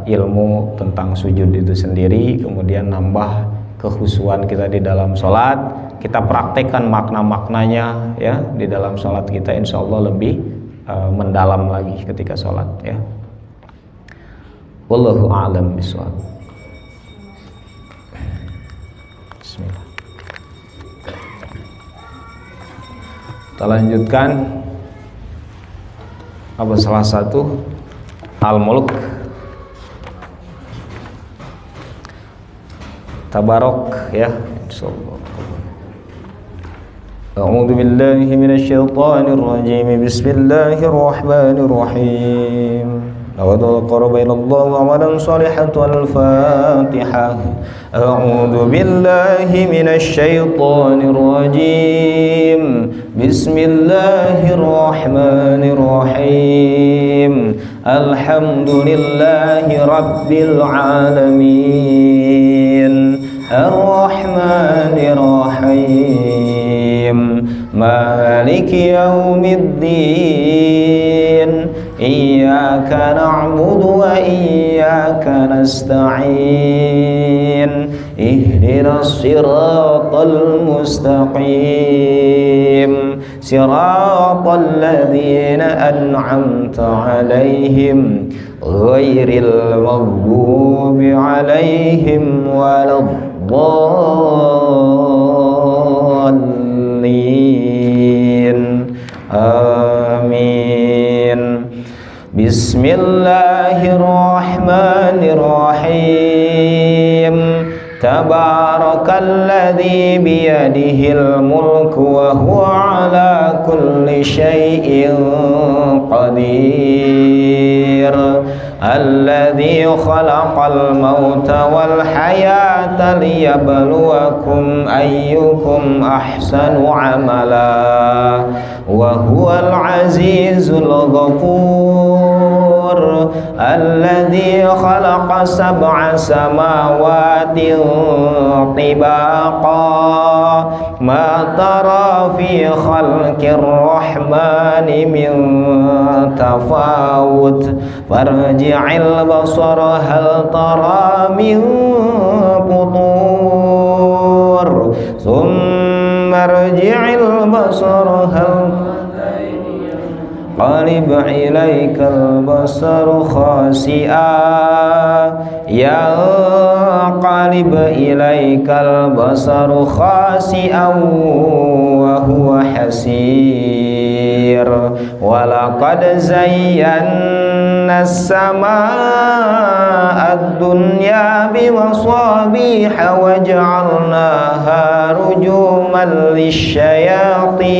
ilmu tentang sujud itu sendiri, kemudian nambah kekhusyuan kita di dalam sholat. Kita praktekkan makna-maknanya ya di dalam sholat kita, insya Allah lebih mendalam lagi ketika sholat ya. Wallahu a'lam bishawab. Bismillah. Kita lanjutkan apa salah satu Al-Mulk Tabarok ya, insyaallah. A'udzu billahi minasyaitonir rajim. Bismillahir rahmanir rahim. Laqad qaraba ilallah amalan shalihan wal Fatihah. A'udzu billahi minasyaitonir rajim. Bismillahir rahmanir rahim. Alhamdulillahi rabbil alamin. Ar-Rahmanir Rahim. Maliki yaumiddin. Iyyaka na'budu wa iyyaka nasta'in. Ihdinas siratal mustaqim. Siratal ladzina an'amta 'alaihim ghairil maghdubi 'alaihim waladdallin. Amin. Bismillahirrahmanirrahim. Tabarakalladzi biyadihil mulku wa huwa ala kulli syai'in qadir. Alladzi khalaqal mauta wal hayata liyabluwakum ayyukum ahsanu amala wa huwal azizul ghafur. Alladzi khalaqa sab'a samawati tibaqa ma tara fi khalqir rahmani min tafawut farji'il basara hal tara min futur thumma rji'il basara hal qalib ilaikal basaru khasi'a ya qalib ilaikal basaru khasi'an wa huwa hasir. Walaqad zayyana as-samaa'a ad-dunya bimasabiha wa ja'alnaha rujuman lisyayatin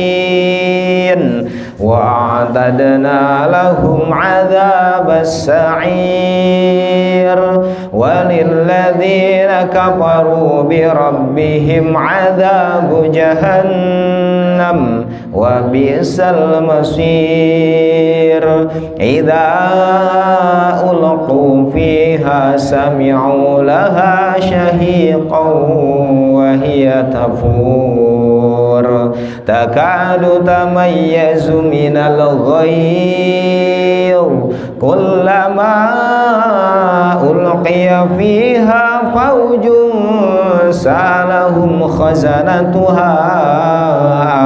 wa a'tadna lahum 'adzabas sa'ir walilladzina kafaru bi rabbihim 'adzabu jahannam wa bi'sal masir. Idza ulqu fiha sami'u laha shahiqan wa hiya tafur takadu tamayyazu minal ghayr kullama ulqiya fiha fawjun salahum khazanatuha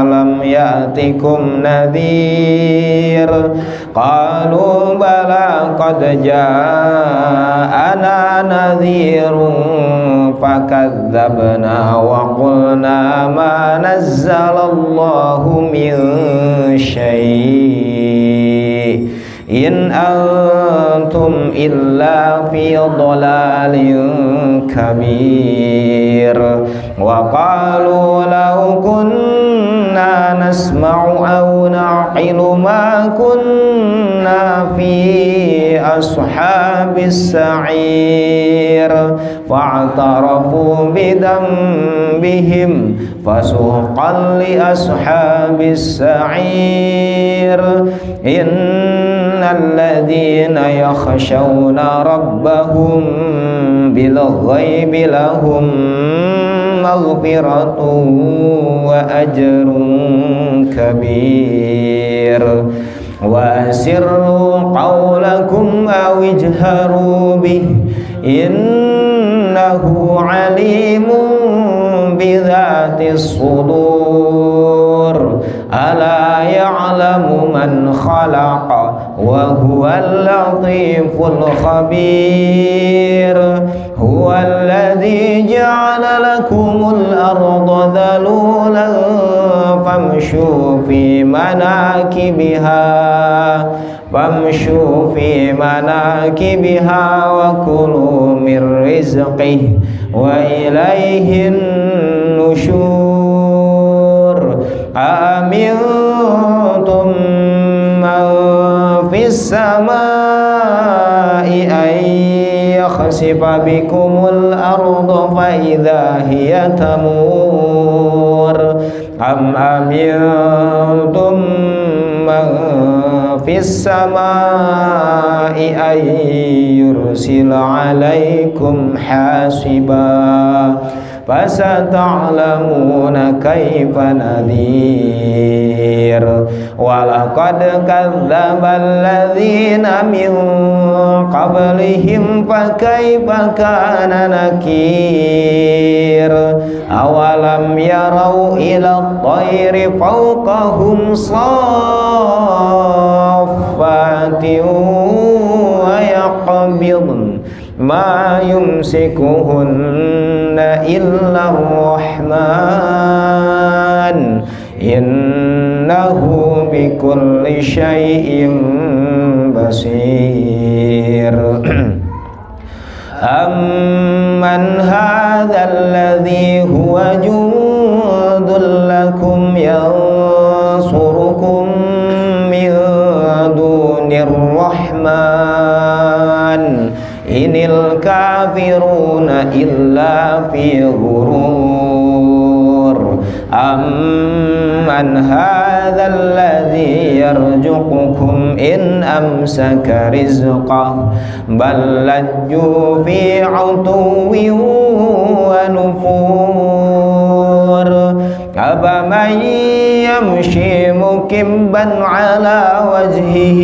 alam ya'tikum nadhir qalu bala qad ja'ana nadhirun fakadzabna wa qulna ma nazzalallahu min syai' in antum illa fi dhalalin kabir. Wa qalu law kunna nasma'u aw na'qilu ma kunna fi ashabis sa'ir fa'tarafu bidambihim fasuqan li ashabis sa'ir. Innal ladzina yakhshawna rabbahum bil ghaibi lahum maghfiratun wa ajrun kabir. Wa asirru qawlakum aw ijharu bih innahu alimun bidhatis sudur. Ala ya'lamu man khalaqa وهو اللطيف الخبير هو الذي جعل لكم الأرض ذلولا فامشوا في مناكبها وكلوا من رزقه وإليه النشور أأمنتم من في السماء أن يخسف بكم الأرض فإذا هي تمور أم أمنتم من في السماء أن يرسل عليكم حاصبا فستعلمون كيف نذير ولقد كذب الذين من قبلهم فكيف كان نكير أولم يروا إلى الطير فوقهم صافات ويقبضن ما يمسكهن إلا الرحمن إنه بكل شيء بصير أمن هذا الذي هو جند لكم ينصركم من دون الرحمن إن الكافرون إلا في غرور أمن هذا الذي يرزقكم إن أمسك رزقه بل لجوا في عتو ونفور أفمن يمشي مكبا على وجهه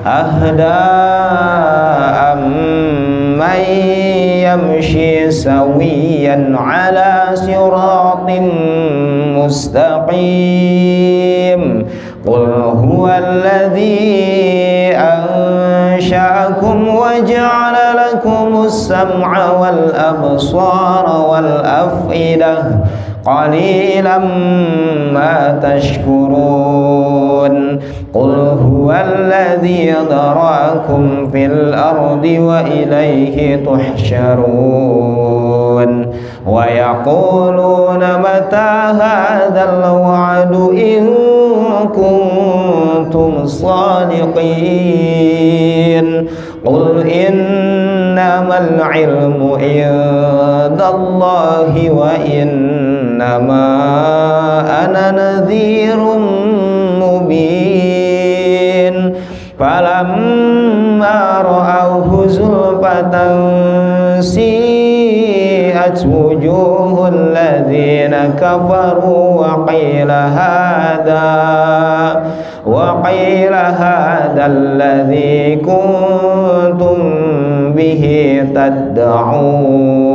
أهدى أمن يمشي سويا على صراط مستقيم قل هو الذي أنشأكم وجعل لكم السمع والأبصار والأفئدة قليلا ما تشكرون قل هو الذي ذرأكم في الأرض وإليه تحشرون ويقولون متى هذا الوعد إن كنتم صادقين قل إنما العلم عند الله وإنما أنا نذير مبين فلما رأوه زلفة سيئت وجوه الذين كفروا وقيل هذا الذي كنتم به تدعون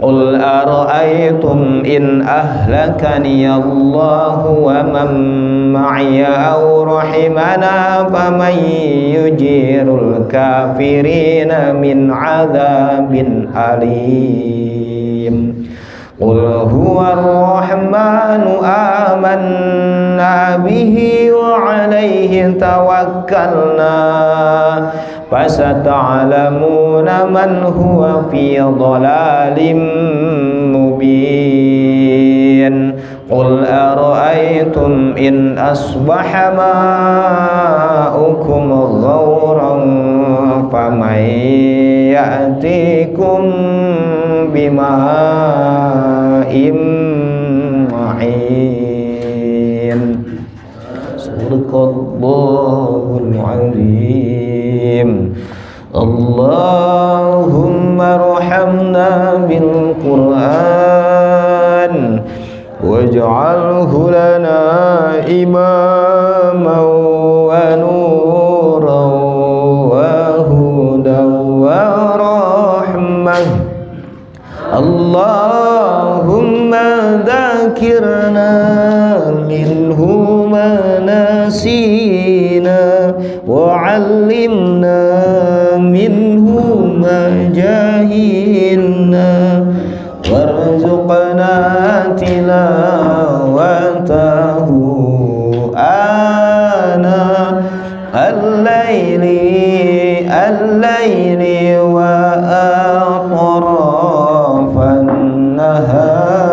قل أرأيتم إن أهلكني الله ومن معي أو رحمنا فمن يجير الكافرين من عذاب أليم قل هو الرحمن آمنا به وعليه توكلنا فستعلمون من هو في ضلال مبين قل أرأيتم إن أصبح ماؤكم غورا فمن يأتيكم بماء معين صدق الله العظيم اللهم ارحمنا بالقرآن واجعله لنا إماما ونورا وهدى ورحمة اللهم ذاكرنا منه warzuqna tilawatahu ana al-laili wa atrafan nahar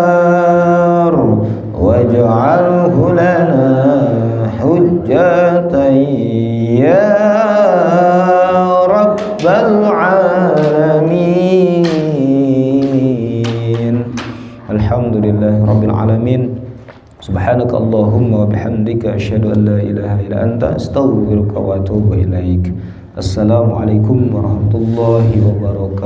waj'alhu lana hujjatan ya rabbal alamin. Alhamdulillahi rabbil alamin. Subhanaka Allahumma wa bihamdika asyhadu an la ilaha illa anta astaghfiruka wa atubu ilaik. Assalamualaikum warahmatullahi wabarakatuh.